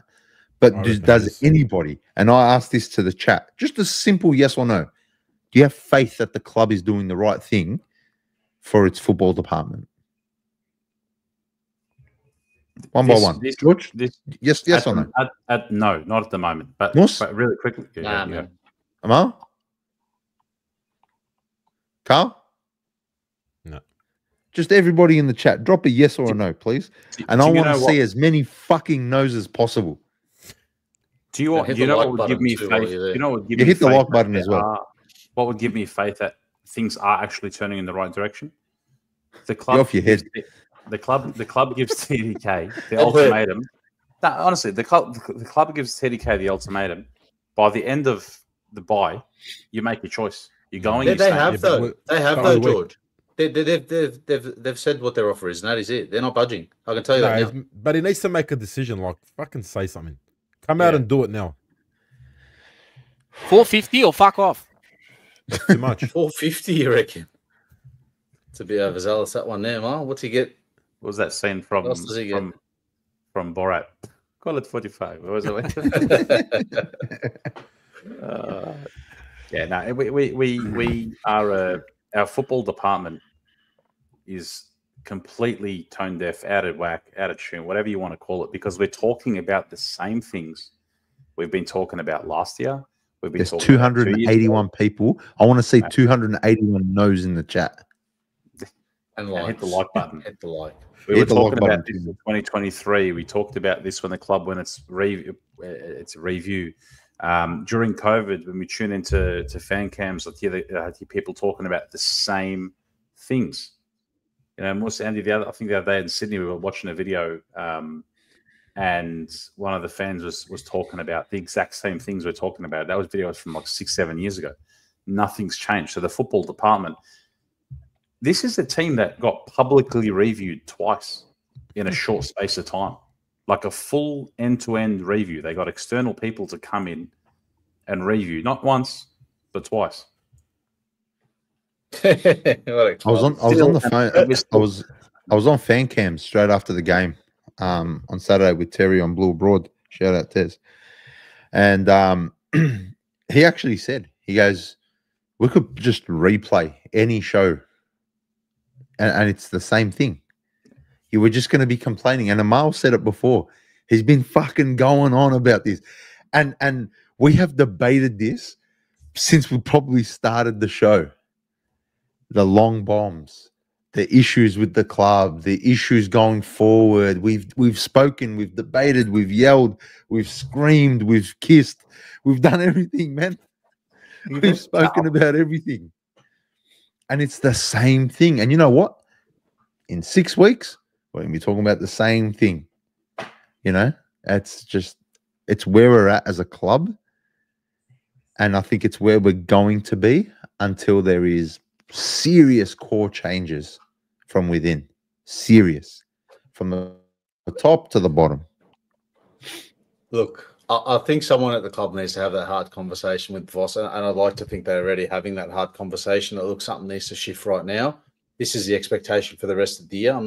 But does anybody, and I asked this to the chat, just a simple yes or no, do you have faith that the club is doing the right thing for its football department? One by one. George? Yes or no? No, not at the moment. But really quickly. Amal? Carl? No. Just everybody in the chat, drop a yes or a no, please. And I want to see as many fucking no's as possible. Do you know what would give me faith? You know what would give me hit the faith like button as well. What would give me faith that things are actually turning in the right direction? The club, off your head. The club gives TDK the ultimatum. No, honestly, the club gives TDK the ultimatum. By the end of the bye, you make your choice. You're going. They have though, George. They've said what their offer is, and that is it. They're not budging. I can tell you that now. But he needs to make a decision. Like, fucking say something. Come out and do it now. 450 or fuck off. That's too much. 450, you reckon? It's a bit overzealous, that one there, Mark. What's he get? What was that scene from Borat? Call it 45. What was it? We are our football department is completely tone deaf, out of whack, out of tune, whatever you want to call it, because we're talking about the same things we've been talking about last year. There's 281 people. I want to see 281 no's in the chat. And hit the like button. Hit the like. We were talking about this in 2023. We talked about this when the club went its review. During COVID, when we tune into fan cams, I hear people talking about the same things. Andy, I think the other day in Sydney, we were watching a video, and one of the fans was talking about the exact same things we're talking about. That was videos from like 6-7 years ago. Nothing's changed. So the football department, this is a team that got publicly reviewed twice in a short space of time, like a full end-to-end review. They got external people to come in and review, not once, but twice. I was on the phone. I was on fan cam straight after the game on Saturday with Terry on Blue Broad. Shout out Tez. And he actually said, he goes, we could just replay any show and it's the same thing. You were just going to be complaining. And Amal said it before. He's been fucking going on about this. And we have debated this since we probably started the show. The long bombs, the issues with the club, the issues going forward. We've spoken, we've debated, we've yelled, we've screamed, we've kissed, we've done everything, man. We've spoken about everything. And it's the same thing. And you know what? In 6 weeks, we're going to be talking about the same thing. You know, it's where we're at as a club. And I think it's where we're going to be until there is serious core changes from within. Serious. From the top to the bottom. Look, I think someone at the club needs to have that hard conversation with Voss, and I'd like to think they're already having that hard conversation. That look, something needs to shift right now. This is the expectation for the rest of the year.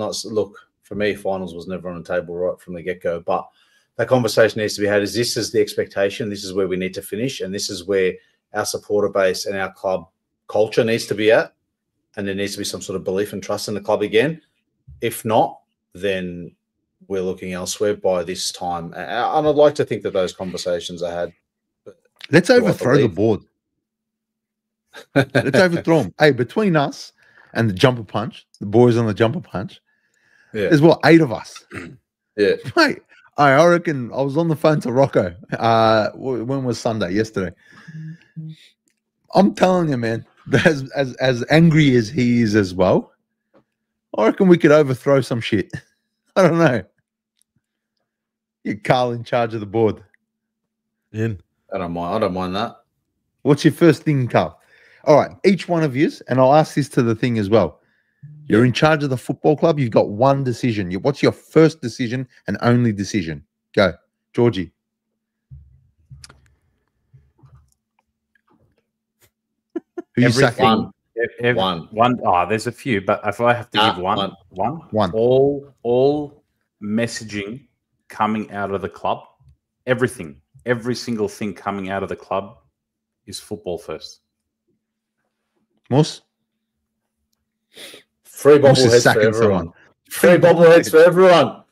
For me, finals was never on the table right from the get-go, but that conversation needs to be had. This is the expectation. This is where we need to finish, and this is where our supporter base and our club culture needs to be at, and there needs to be some sort of belief and trust in the club again. If not, then we're looking elsewhere by this time. And I'd like to think that those conversations are had. Let's overthrow the board. Let's overthrow them. Hey, between us and the jumper punch, the boys on the jumper punch, there's 8 of us. Yeah. Mate, I reckon I was on the phone to Rocco. When was Sunday? Yesterday. I'm telling you, man, as angry as he is as well, I reckon we could overthrow some shit. I don't know. Get Carl in charge of the board. In. I don't mind that. What's your first thing, Carl? All right, each one of you, and I'll ask this to the thing as well. You're in charge of the football club. You've got one decision. What's your first decision and only decision? Go, Georgie. Who you sacking? One. Oh, there's a few, but if I have to give one. All messaging coming out of the club, everything, every single thing coming out of the club is football first. Moose? Free bobbleheads for everyone. Free bobbleheads for everyone.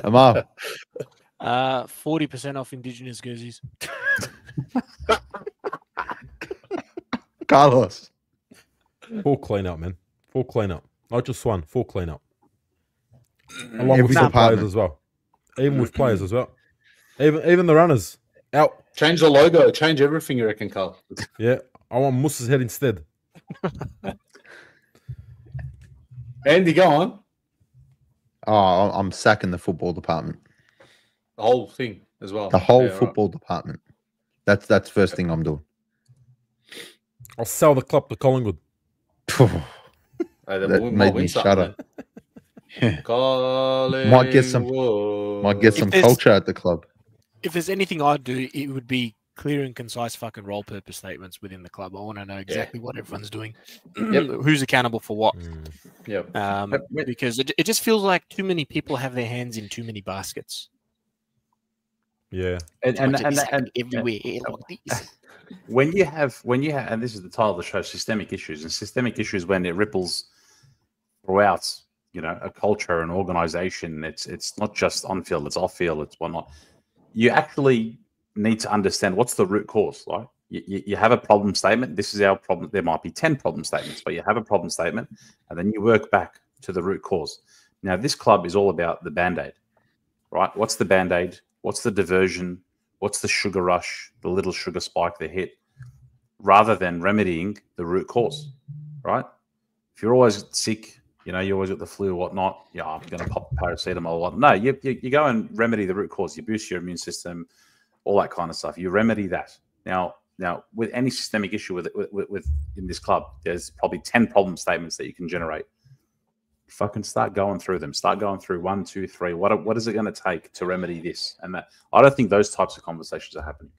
Amal? 40% off Indigenous jerseys. Carlos? Full clean up, man. Full clean up. Not just one, full clean up. Along Every with some department. players as well. Even with players as well. Even the runners. Out. Change the logo. Change everything, you reckon, Carl? Yeah. I want Moose's head instead. Andy, go on. Oh, I'm sacking the football department. The whole thing as well. The whole football department. That's first thing I'm doing. I'll sell the club to Collingwood. That made me shudder. Might get some culture at the club. If there's anything I'd do, it would be clear and concise fucking role purpose statements within the club. I want to know exactly what everyone's doing. Who's accountable for what. Because it just feels like too many people have their hands in too many baskets. Yeah. And everywhere like this. When you have, and this is the title of the show, systemic issues, and systemic issues when it ripples throughout, a culture, an organization. It's not just on field, it's off field, it's whatnot. You actually need to understand what's the root cause, right? You have a problem statement. This is our problem. There might be 10 problem statements, but you have a problem statement, and then you work back to the root cause. Now, this club is all about the Band-Aid, right? What's the Band-Aid? What's the diversion? What's the sugar rush, the little sugar spike they hit, rather than remedying the root cause, right? If you're always sick, you always got the flu or whatnot, I'm going to pop paracetamol or what. No, you go and remedy the root cause. You boost your immune system, all that kind of stuff. You remedy that. Now, Now, with any systemic issue with in this club, there's probably 10 problem statements that you can generate. Fucking start going through them. Start going through 1, 2, 3. What is it going to take to remedy this and that? I don't think those types of conversations are happening.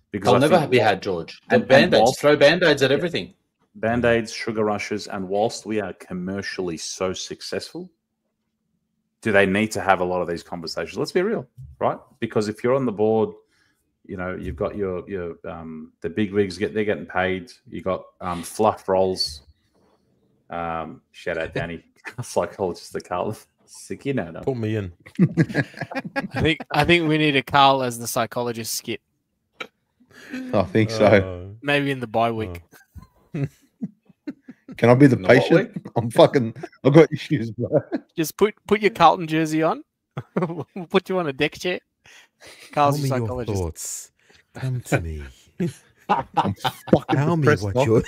Because They'll never be had, George. And Band-Aids. Throw Band-Aids at everything. Band-Aids, sugar rushes, and whilst we are commercially so successful, do they need to have a lot of these conversations? Let's be real, right? Because if you're on the board, you know, you've got your the big wigs they're getting paid. You got fluff rolls. Shout out Danny, psychologist at Carlton. Sick, you know. Put me in. I think we need a Carl as the psychologist skit. I think so. Maybe in the bye week. Can I be the patient? I've got issues, bro. Just put your Carlton jersey on. We'll put you on a deck chair. Carl's Tell your me psychologist. your thoughts. Come to me. I'm fucking Tell me depressed, what Doc. you're...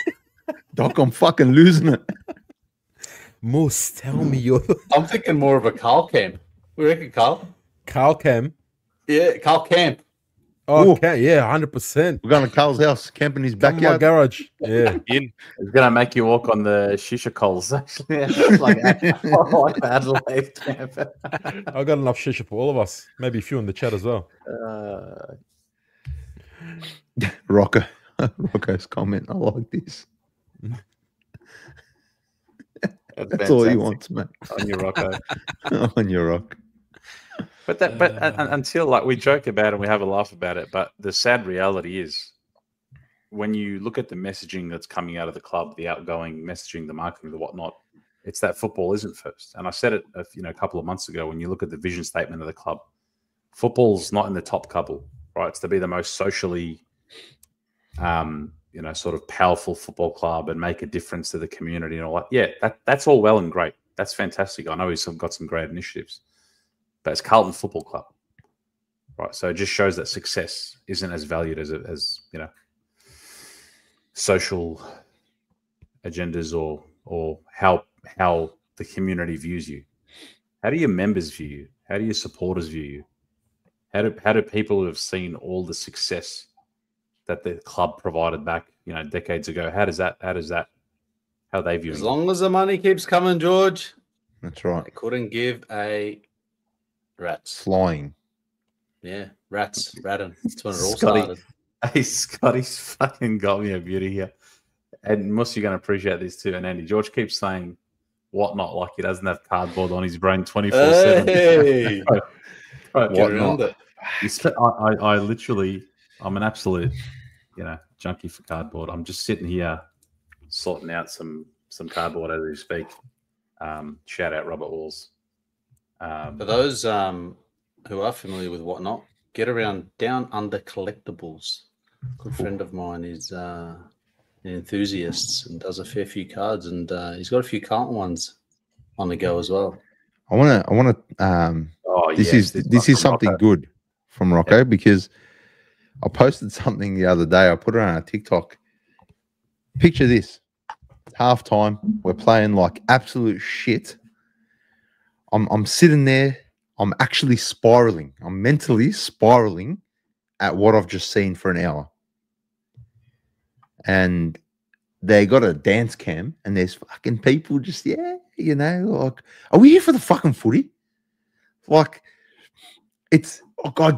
Doc, I'm fucking losing it. Moose, tell me your... I'm thinking more of a Carl camp. We reckon, Carl? Carl Cam. Yeah, Carl camp. Oh, Ooh. okay. Yeah, 100%. We're going to Carl's house, camp in his Come in my backyard. garage. Yeah. In. It's going to make you walk on the shisha coals, actually. like Adelaide camp. I got enough shisha for all of us. Maybe a few in the chat as well. Rocco's comment. I like this. That's all he wants, mate. On your Rocco. On your rock. But until like we joke about it and we have a laugh about it, but the sad reality is when you look at the messaging that's coming out of the club, the outgoing messaging, the marketing, the whatnot, it's that football isn't first. And I said it a couple of months ago when you look at the vision statement of the club, football's not in the top couple, right? It's to be the most socially sort of powerful football club and make a difference to the community and all that. Yeah, that's all well and great. That's fantastic. I know he's got some great initiatives. But it's Carlton Football Club, right? So it just shows that success isn't as valued as social agendas or how the community views you. How do your members view you? How do your supporters view you? How do people who have seen all the success that the club provided back, decades ago? How they view As it? long as the money keeps coming, George. That's right. I couldn't give a rats. Flying. Yeah, rats. Ratting. That's when it all Scotty. started. Hey, Scotty's fucking got me a beauty here. And Mus, you're going to appreciate this too. And Andy, George keeps saying whatnot like he doesn't have cardboard on his brain 24/7. Hey! Right, Whatnot. I'm an absolute, junkie for cardboard. I'm just sitting here sorting out some cardboard as we speak. Shout out Robert Walls. For those who are familiar with Whatnot, get around Down Under Collectibles. A good friend of mine is an enthusiast and does a fair few cards, and he's got a few Carlton ones on the go as well. I want to. This is something good from Rocco because I posted something the other day. I put it on a TikTok. Picture this: halftime, we're playing like absolute shit. I'm sitting there. I'm actually spiraling. I'm mentally spiraling at what I've just seen for an hour. And they got a dance cam, and there's fucking people just, like, are we here for the fucking footy? Like, I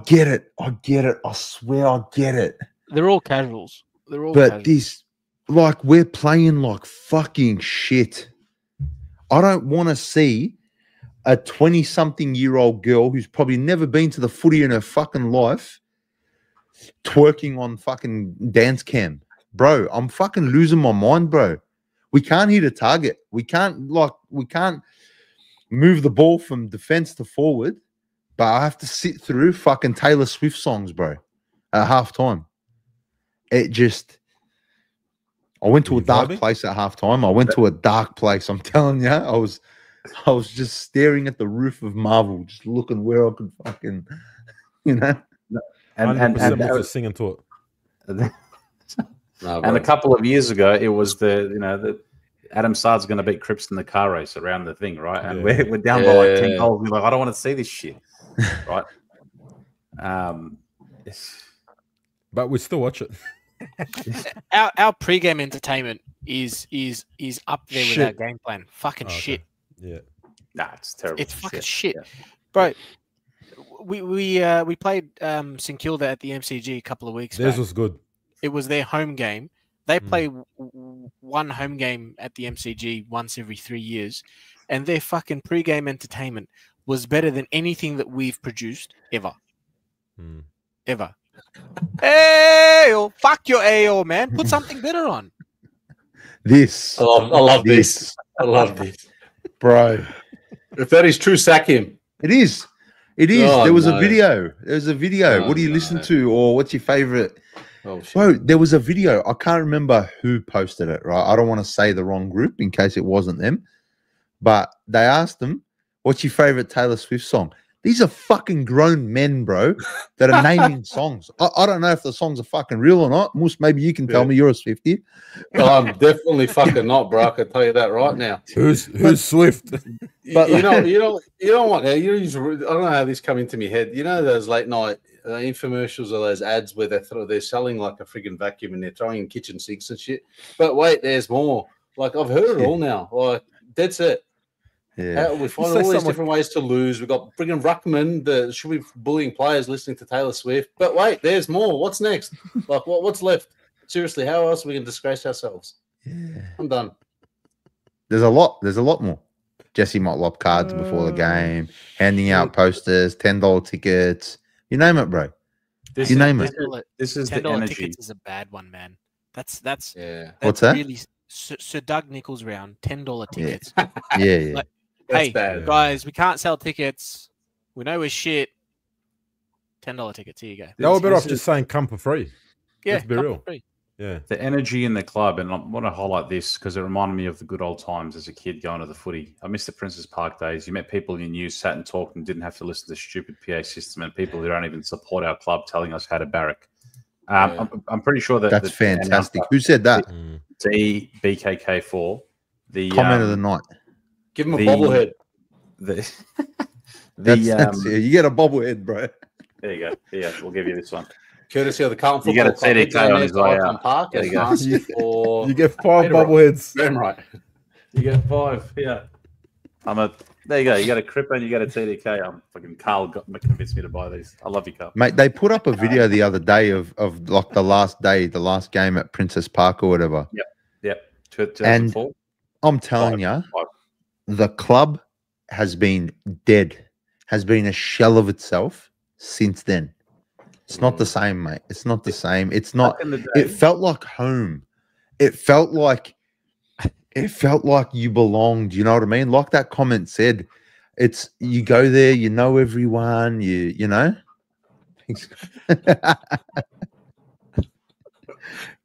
get it. I swear I get it. They're all casuals. But this, like, we're playing like fucking shit. I don't want to see a 20-something-year-old girl who's probably never been to the footy in her fucking life twerking on fucking dance cam. Bro, I'm fucking losing my mind, bro. We can't hit a target. We can't move the ball from defense to forward, but I have to sit through fucking Taylor Swift songs, bro, at halftime. I went to a dark place at halftime. I went to a dark place. I'm telling you, I was just staring at the roof of Marvel, just looking where I could fucking, and just singing to it. And a couple of years ago, it was the Adam Sard's going to beat Cripps in the car race around the thing, right? And we're down by like 10 goals. We're like, I don't want to see this shit, right? But we still watch it. our pre-game entertainment is up there with Shit. our game plan. Fucking Oh, okay. shit. Yeah. Nah, it's terrible. It's fucking shit, Yeah. bro. We played St Kilda at the MCG a couple of weeks Theirs back. was good. It was their home game. They Mm. play one home game at the MCG once every 3 years, and their fucking pre-game entertainment was better than anything that we've produced ever. Mm. Ever. Ayo, fuck your AO, man. Put something better on. This, I love this. I love this. bro. If that is true, sack him. It is. It is. Oh, there was no. a video. There's a video. Oh, what do you no. listen to, or what's your favorite? Oh, shit. Bro, there was a video. I can't remember who posted it, right? I don't want to say the wrong group in case it wasn't them. But they asked them, what's your favorite Taylor Swift song? These are fucking grown men, bro, that are naming songs. I don't know if the songs are fucking real or not. Moose, maybe you can tell me. You're a Swiftie. I'm definitely fucking not, bro. I can tell you that right now. Who's Swift? But you know what? I don't know how this come into my head. You know those late night infomercials or those ads where they're selling like a friggin' vacuum and they're throwing in kitchen sinks and shit. But wait, there's more. Like I've heard it all now. Like that's it. Yeah. We find You say all these someone- different ways to lose. We've got friggin' Ruckman that should be bullying players listening to Taylor Swift. But wait, there's more. What's next? Like what's left? Seriously, how else are we going to disgrace ourselves? Yeah. I'm done. There's a lot. There's a lot more. Jesse Motlop cards before the game, handing out posters, $10 tickets. You name it, bro. You name it. This is the $10 energy. tickets is a bad one, man. That's Yeah. What's that? Really Sir Doug Nichols round, $10 tickets. Yeah. Like, That's hey, bad. guys, we can't sell tickets. We know we're shit. $10 tickets. Here you go. They were better off This just saying come for free. Yeah, Let's be come real. for free. Yeah. The energy in the club, and I want to highlight this because it reminded me of the good old times as a kid going to the footy. I miss the Princess Park days. You met people you knew, sat and talked, and didn't have to listen to the stupid PA system and people who don't even support our club telling us how to barrack. I'm pretty sure that That's fantastic. Who said that? DBKK4, the Comment of the night. Give him a The- bobblehead. That's you get a bobblehead, bro. there you go. Yeah, we'll give you this one. Courtesy of the Carlton You get a Football Club. TDK Go on there his to way Icon out. Park There and you go. ask for You get 5 Peter, bobbleheads. damn right. You get 5. Yeah. There you go. You got a Cripper and you got a TDK. Fucking Carl convinced me to buy these. I love you, Carl. Mate, they put up a video the other day of like the last game at Princess Park or whatever. Yep. 2004. I'm telling you, the club has been dead, has been a shell of itself since then. It's not the same, mate. It's not the same. It's not. Back in the day, It felt like home. It felt like you belonged. You know what I mean? Like that comment said, it's you go there, you know everyone. You know.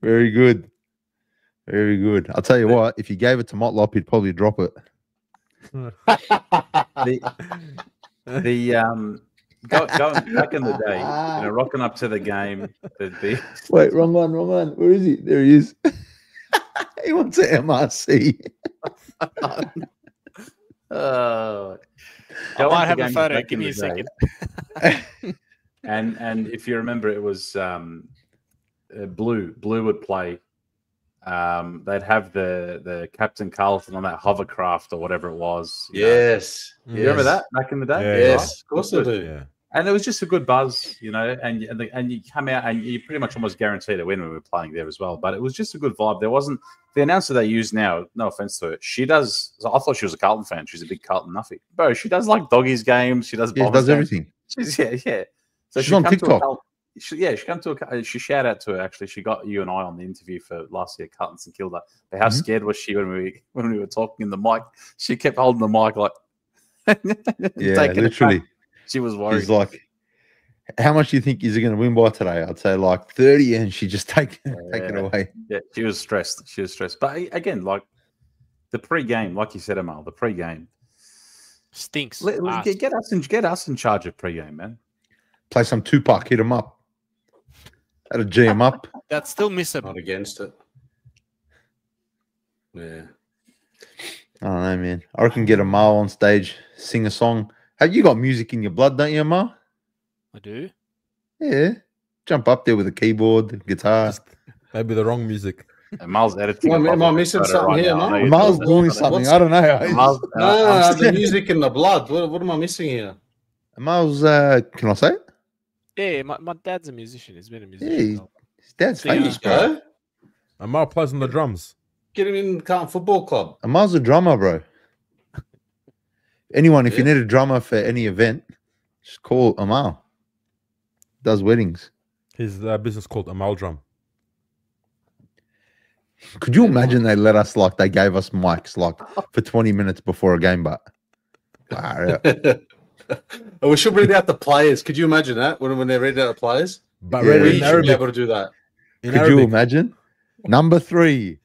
Very good. Very good. I'll tell you what, if you gave it to Motlop, he'd probably drop it. going back in the day, rocking up to the game. Wait, wrong one. Where is he? There he is. He wants an MRC. I might have a photo. Give me a second. And if you remember, it was Blue. Blue would play. They'd have the Captain Carlton on that hovercraft or whatever it was. Yes. You remember that back in the day? Yeah, Yes, of course I do. Yeah. And it was just a good buzz, and you come out and you pretty much almost guaranteed a win when we were playing there as well. But it was just a good vibe. There wasn't the announcer they use now. No offense to her, she does. I thought she was a Carlton fan. She's a big Carlton nuffy, bro. She does like doggies games. She does. Yeah, Bombers does games. everything. Yeah. So She's on TikTok. She come to a. She shout out to her. Actually, she got you and I on the interview for last year, Carlton St Kilda. But how scared was she when we were talking in the mic? She kept holding the mic like. Yeah, literally. She was worried. She's like, how much do you think he's going to win by today? I'd say like 30, and she just take it away. Yeah, she was stressed. But again, like the pre-game, like you said, Amal, the pre-game Stinks. get us in charge of pre-game, man. Play some Tupac, hit him up. That'll G him up. That's still missing. Not against it. Yeah. I don't know, man. I reckon get a Mar on stage, sing a song. Have you got music in your blood, don't you, Mar? I do. Yeah. Jump up there with a keyboard, guitar. Maybe the wrong music. And Miles editing. Am I missing something here, now. I know mate? you're Miles doing doing it. something. I don't know. Miles, No, I'm the music and the blood. What am I missing here? Miles, can I say it? Yeah, my dad's a musician. He's been a Yeah, musician. his dad's There you famous, There you bro. go. Amal plays on the drums. Get him in the Carlton Football Club. Amal's a drummer, bro. Anyone, if you Yeah. need a drummer for any event, just call Amal. Does weddings. His business called Amal Drum. Could you imagine they let us they gave us mics for 20 minutes before a game, but wow, yeah. We should read out the players. Could you imagine that when they read out the players? But Yeah. read it We in should be Arabic. able to do that. In Could Arabic. you imagine? Number 3,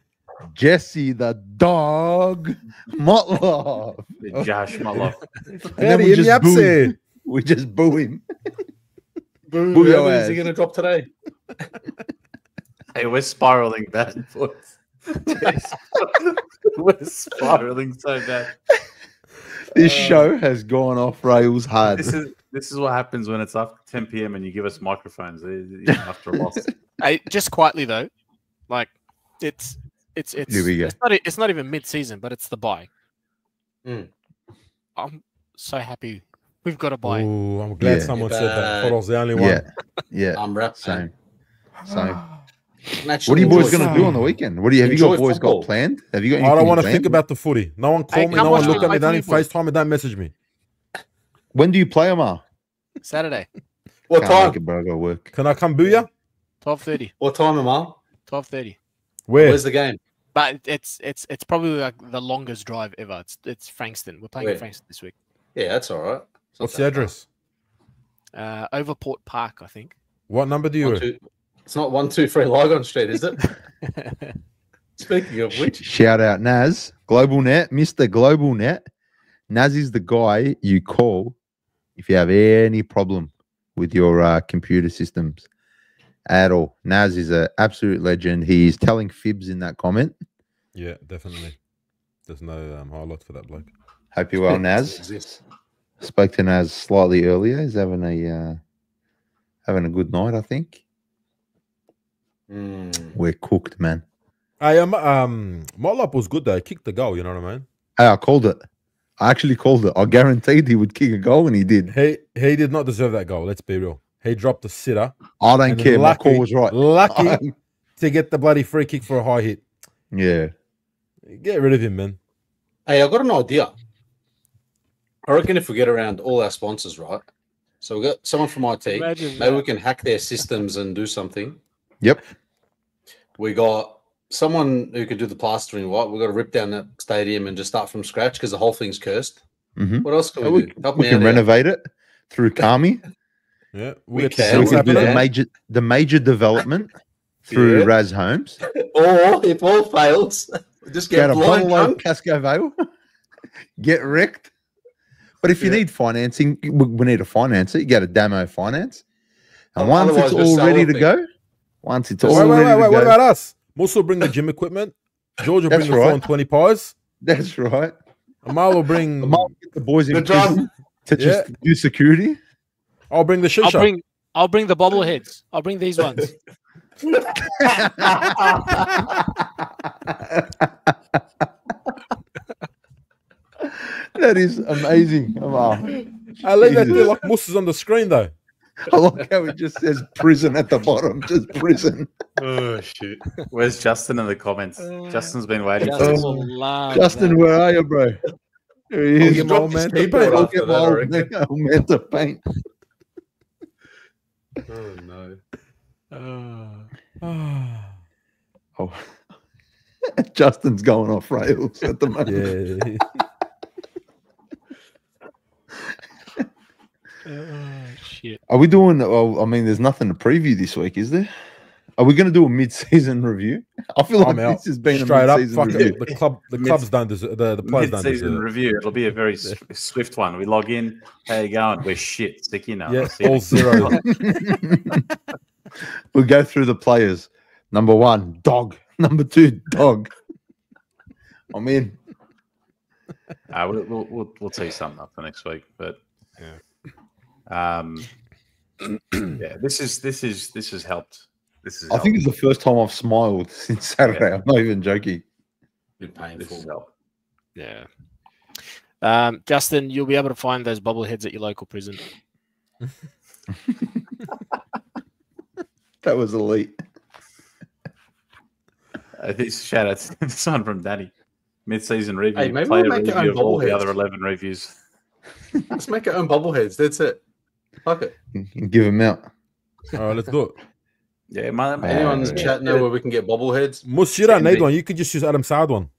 Jesse the dog Motlov. Josh Malov. And then we just boo him. We just boo him. Boo your Who's ass. he going to drop today? Hey, we're spiraling bad, boys. We're spiraling so bad. This show has gone off rails hard. This is what happens when it's after 10 p.m. and you give us microphones after a loss. Hey, just quietly though, like it's Here we go. it's not even mid-season, but it's the bye. Mm. I'm so happy we've got a bye. Oh, I'm glad Yeah. someone said that. Bad. Thought I was the only one. Yeah, yeah, I'm rapping. same. Same. What What are you boys going to do on the weekend? Have you Enjoy got boys football. got planned? Have you got? I don't anything want to planned? think about the footy. No one call Hey, me. come No one watch look me at me. play Don't even footy, boys. FaceTime me. Don't message me. When do you play, Omar? Saturday, What Can't make time? it, bro. I got to work. Can I come boo ya? 12:30. What time, Amal? 12:30. Where? Where's the game? But it's probably like the longest drive ever. It's Frankston. We're playing in Where? Frankston this week. Yeah, that's all right. It's not What's that the address? Over Port Park, I think. What number do far. you? 1, 2 It's not 123 Lygon Street, is it? Speaking of which, Shout out Naz, Globalnet, Mr. Globalnet. Naz is the guy you call if you have any problem with your computer systems at all. Naz is an absolute legend. He's telling fibs in that comment. Yeah, definitely. There's no highlight for that bloke. Hope you're well, Naz. exists. Spoke to Naz slightly earlier. He's having a good night, I think. Mm. We're cooked, man. Hey, Motlop was good though. He kicked the goal. You know what I mean? Hey, I called it. I actually called it. I guaranteed he would kick a goal, and he did. He did not deserve that goal. Let's be real. He dropped the sitter. I don't and care. My lucky- call was right. Lucky to get the bloody free kick for a high hit. Yeah. Get rid of him, man. Hey, I got an idea. I reckon if we get around all our sponsors, right? So we got someone from IT. Imagine Maybe we that. can hack their systems and do something. Yep. We got someone who could do the plastering, right? We got to rip down that stadium and just start from scratch because the whole thing's cursed. Mm-hmm. What else can we do? Help We me can out here. renovate it through Kami. Yeah, We get to can. see So we what's can do happening. the major development through Yeah. Raz Homes. Or if all fails, just Get get a blind bottle of drunk. Casco Vale. Get wrecked. But if you Yeah. need financing, we need to finance it. You get a demo finance. And Oh, once it's otherwise just all sell ready the to thing. go, once it's Wait, all Wait, ready wait, wait. to What go, about us? Musa will bring the gym equipment. George will That's bring the right. 420 pies. that's right. Amal will bring. I might get the boys in The drum. prison to just do security. I'll bring the shisha. I'll bring the bobbleheads. I'll bring these ones. That is amazing. Wow. I leave that Jesus. there like Musa's on the screen though. I like how it just says prison at the bottom, just prison. Oh shit! Where's Justin in the comments? Justin's been waiting for Justin this. will love Justin, that. where are you, bro? There he I'll is. get my old man to keyboard paint. I'll after get my that, I old reckon. man- old man to paint. Oh no. Oh. Justin's going off rails at the moment. Yeah. Shit. Are we doing? Well, I mean, there's nothing to preview this week, is there? Are we going to do a mid-season review? I feel like I'm out. this has been Straight a up, mid-season fuck review. it. The clubs don't deserve the players don't Mid-season deserve it. review. It'll be a very swift one. We log in. How you going? We're shit. Stick you now. Yeah, See you all next zero. We'll go through the players. Number 1, dog. Number 2, dog. I'm in. We'll tee something up for next week, but yeah, this has helped This is. I think it's the first time I've smiled since Saturday. Yeah. I'm not even joking. Bit This is painful. help. Yeah. Justin, you'll be able to find those bobbleheads at your local prison. That was elite. This shout out to this one from Danny. Mid-season review. Hey, maybe player we'll make our review own of all the bobbleheads. other 11 reviews. Let's make our own bobbleheads. That's it. Fuck it. Give him out. All right, let's do it. Yeah, man. Anyone in the yeah. chat know where we can get bobbleheads? Mus, you don't need one. You could just use Adam Sard one.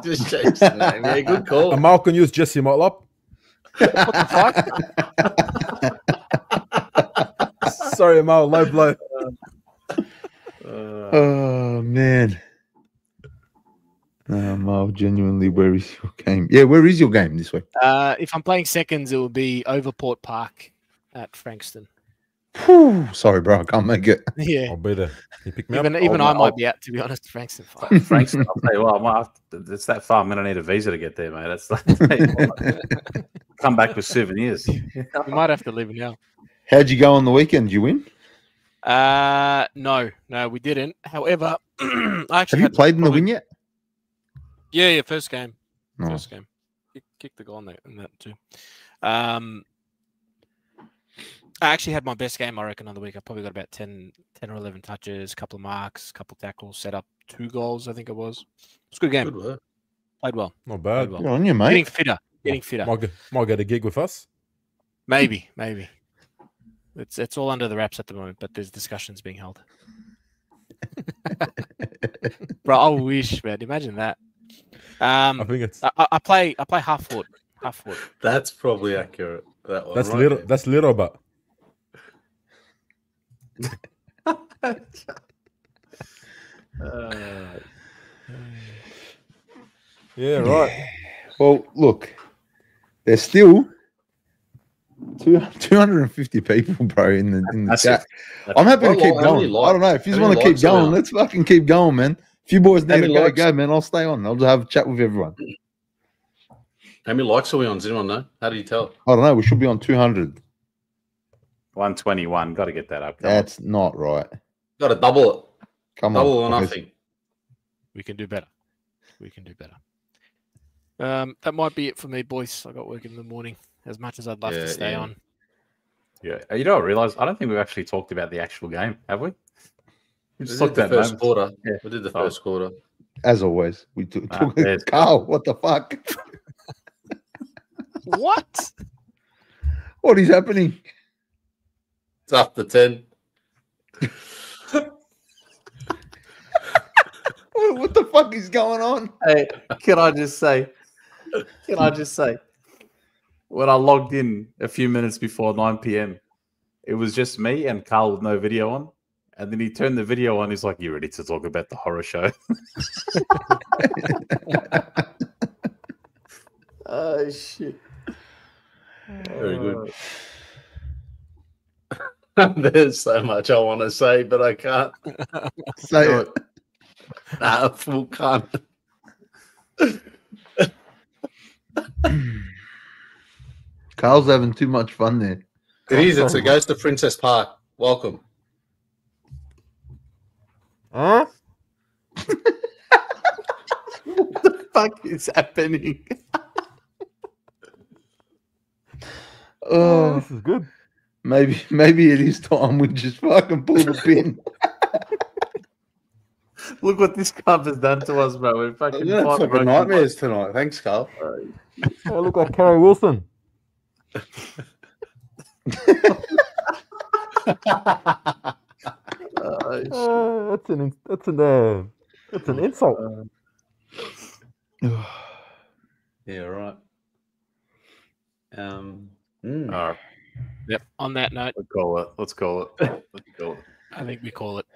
Just change the name. Yeah, good call. And Mal can use Jesse Motlop. What the fuck? Sorry, Mal, low blow. Oh man. Mal, genuinely, where is your game? Yeah, where is your game this week? If I'm playing seconds, it will be over Port Park at Frankston. Whew, sorry, bro, I can't make it. Yeah. I'll be there. You pick me up. Even I might be out, to be honest, Frankston. Fuck. Frankston, I'll tell you what, I might have to, it's that far. I'm going to need a visa to get there, mate. That's like, come back with souvenirs. We might have to leave now. How'd you go on the weekend? Did you win? No, we didn't. However, I Have actually you had played in the probably- win yet? Yeah, first game. No. First game. Kicked the goal in that too. I actually had my best game, I reckon, on the week. I probably got about 10 or 11 touches, a couple of marks, a couple of tackles, set up 2 goals, I think it was. It's a good game. Good work. Played well. Not bad. Played well. Good on you, mate. Getting fitter. Might get a gig with us. Maybe. It's all under the wraps at the moment, but there's discussions being held. Bro, I wish, man. Imagine that. I think it's I play half forward. That's probably accurate. That one, that's right little. there. That's little, but yeah, right. Well, look, there's still 250 people, bro, in the That's chat. it. I'm happy to Well, keep how many going. I don't know. If you how want many to keep likes are going, we on? let's fucking keep going, man. If you boys How need to many likes? go, man, I'll stay on. I'll just have a chat with everyone. How many likes are we on? Does anyone know? How do you tell? I don't know. We should be on 200. 121. Got to get that up. Come on. That's not right. Got to double it. Come Double or on. boys. nothing. We can do better. That might be it for me, boys. I got work in the morning. As much as I'd love to stay on. Yeah. You know, I realised I don't think we've actually talked about the actual game, have we? We We just did talked the about first moments. quarter. Yeah. We did the Oh. first quarter. As always, we took there's- Carl. What the fuck? What? What is happening? It's after 10. What the fuck is going on? Hey, can I just say, when I logged in a few minutes before 9 p.m., it was just me and Carl with no video on. And then he turned the video on. He's like, "You ready to talk about the horror show?" Oh, shit. Very good. There's so much I want to say, but I can't. Say it. Nah, full cunt. Carl's having too much fun there. It is. It's a Ghost of Princess Park. Welcome. Huh? What the fuck is happening? Oh, This is good. maybe it is time we just fucking pull the pin. Look what this cup has done to us, bro. We're fucking fighting nightmares tonight. Thanks, Carl. I look like Kerry Wilson. That's an insult. Yeah, right. All right, Yep. On that note, let's call it. I think we call it.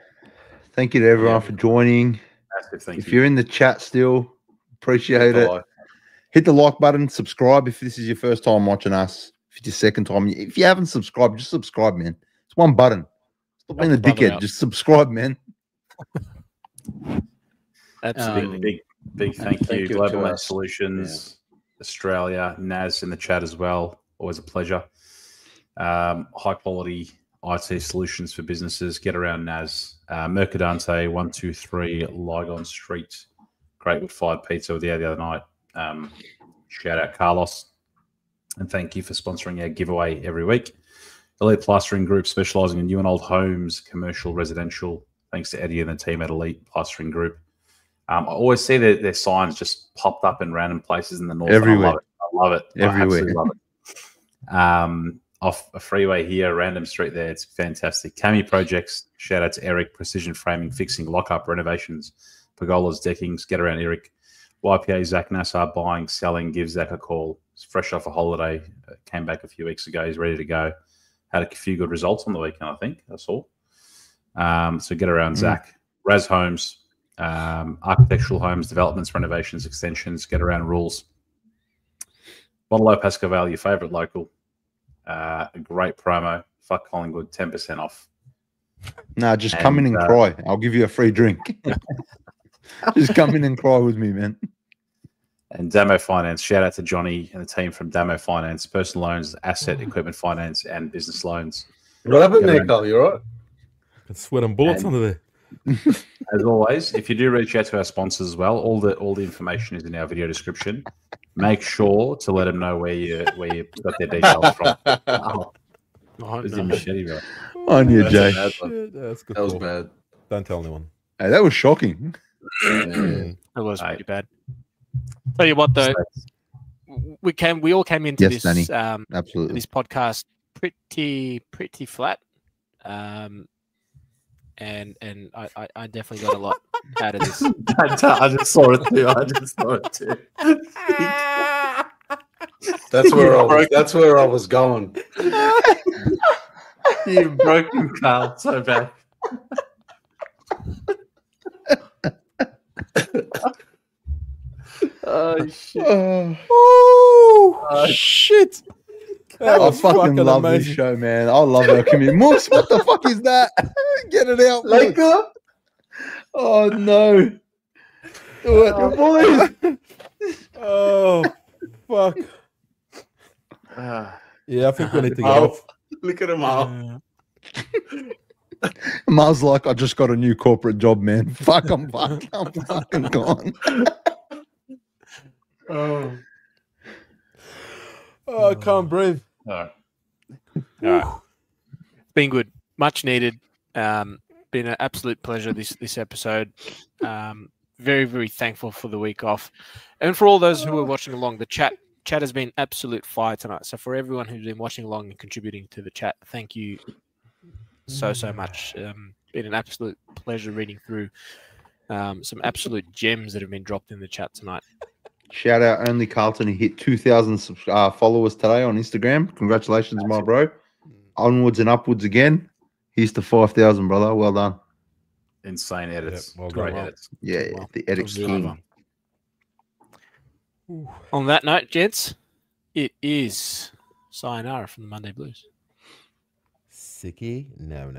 Thank you to everyone for joining. Massive thank If you. you're in the chat still, appreciate it. Hit the like button, subscribe if this is your first time watching us. If it's your second time, if you haven't subscribed, just subscribe, man. It's one button. Stop being a Help the brother dickhead. out. Just subscribe, man. Absolutely. Big thank you, thank you to Globalnet us. Solutions, Australia, Naz in the chat as well. Always a pleasure. High quality IT solutions for businesses. Get around NAS. Mercadante, 123 Lygon Street. Great Woodfire pizza with the other night. Shout out Carlos. And thank you for sponsoring our giveaway every week. Elite Plastering Group, specialising in new and old homes, commercial, residential. Thanks to Eddie and the team at Elite Plastering Group. I always see their signs just popped up in random places in the north. Everywhere. I love it. Everywhere. I absolutely love it. Off a freeway here, random street there. It's fantastic. Cami Projects, shout out to Eric. Precision framing, fixing, lock-up, renovations, pergolas, deckings. Get around Eric. YPA, Zach Nassar, buying, selling. Give Zach a call. He's fresh off a holiday. Came back a few weeks ago. He's ready to go. Had a few good results on the weekend, I think. That's all. So get around Zach. Raz Homes, architectural homes, developments, renovations, extensions. Get around Rules. Monolo Pasco Valley, your favourite local. A great promo. Fuck Collingwood, 10% off. Nah, just come in and cry. I'll give you a free drink. Just come in and cry with me, man. And Damo Finance, shout out to Johnny and the team from Damo Finance, personal loans, asset, equipment finance, and business loans. What happened there, Carl? You all right? Got sweating bullets under there. As always, if you do reach out to our sponsors as well, all the information is in our video description. Make sure to let them know where you got their details from. It's in machete, bro. On you, Jay. That's good. That was bad. Don't tell anyone. Hey, that was shocking. That was pretty bad. Tell you what, though, we all came into this absolutely this podcast pretty flat, and I definitely got a lot out of this. I just saw it too. That's where I was going. You've broken Carl so bad. Oh shit! Oh shit! I fucking love this show, man. I love our community. Moose, what the fuck is that? Get it out, Laker. Oh no! Do it, boys. Oh fuck! Yeah, I think we need to go. Look at him up. Mar's like, I just got a new corporate job, man. Fuck, I'm fucking gone. Oh, I can't breathe. All right. Been good. Much needed. Been an absolute pleasure this episode. Very, very thankful for the week off. And for all those who are watching along, the chat has been absolute fire tonight. So for everyone who's been watching along and contributing to the chat, thank you so much. Been an absolute pleasure reading through some absolute gems that have been dropped in the chat tonight. Shout out only Carlton. He hit 2,000 followers today on Instagram. Congratulations, my bro. Onwards and upwards again. Here's to 5,000, brother. Well done. Insane edits. Yep, well Great done. edits. Yeah, the edit king. On that note, gents, it is sayonara from the Monday Blues. Sicky, no.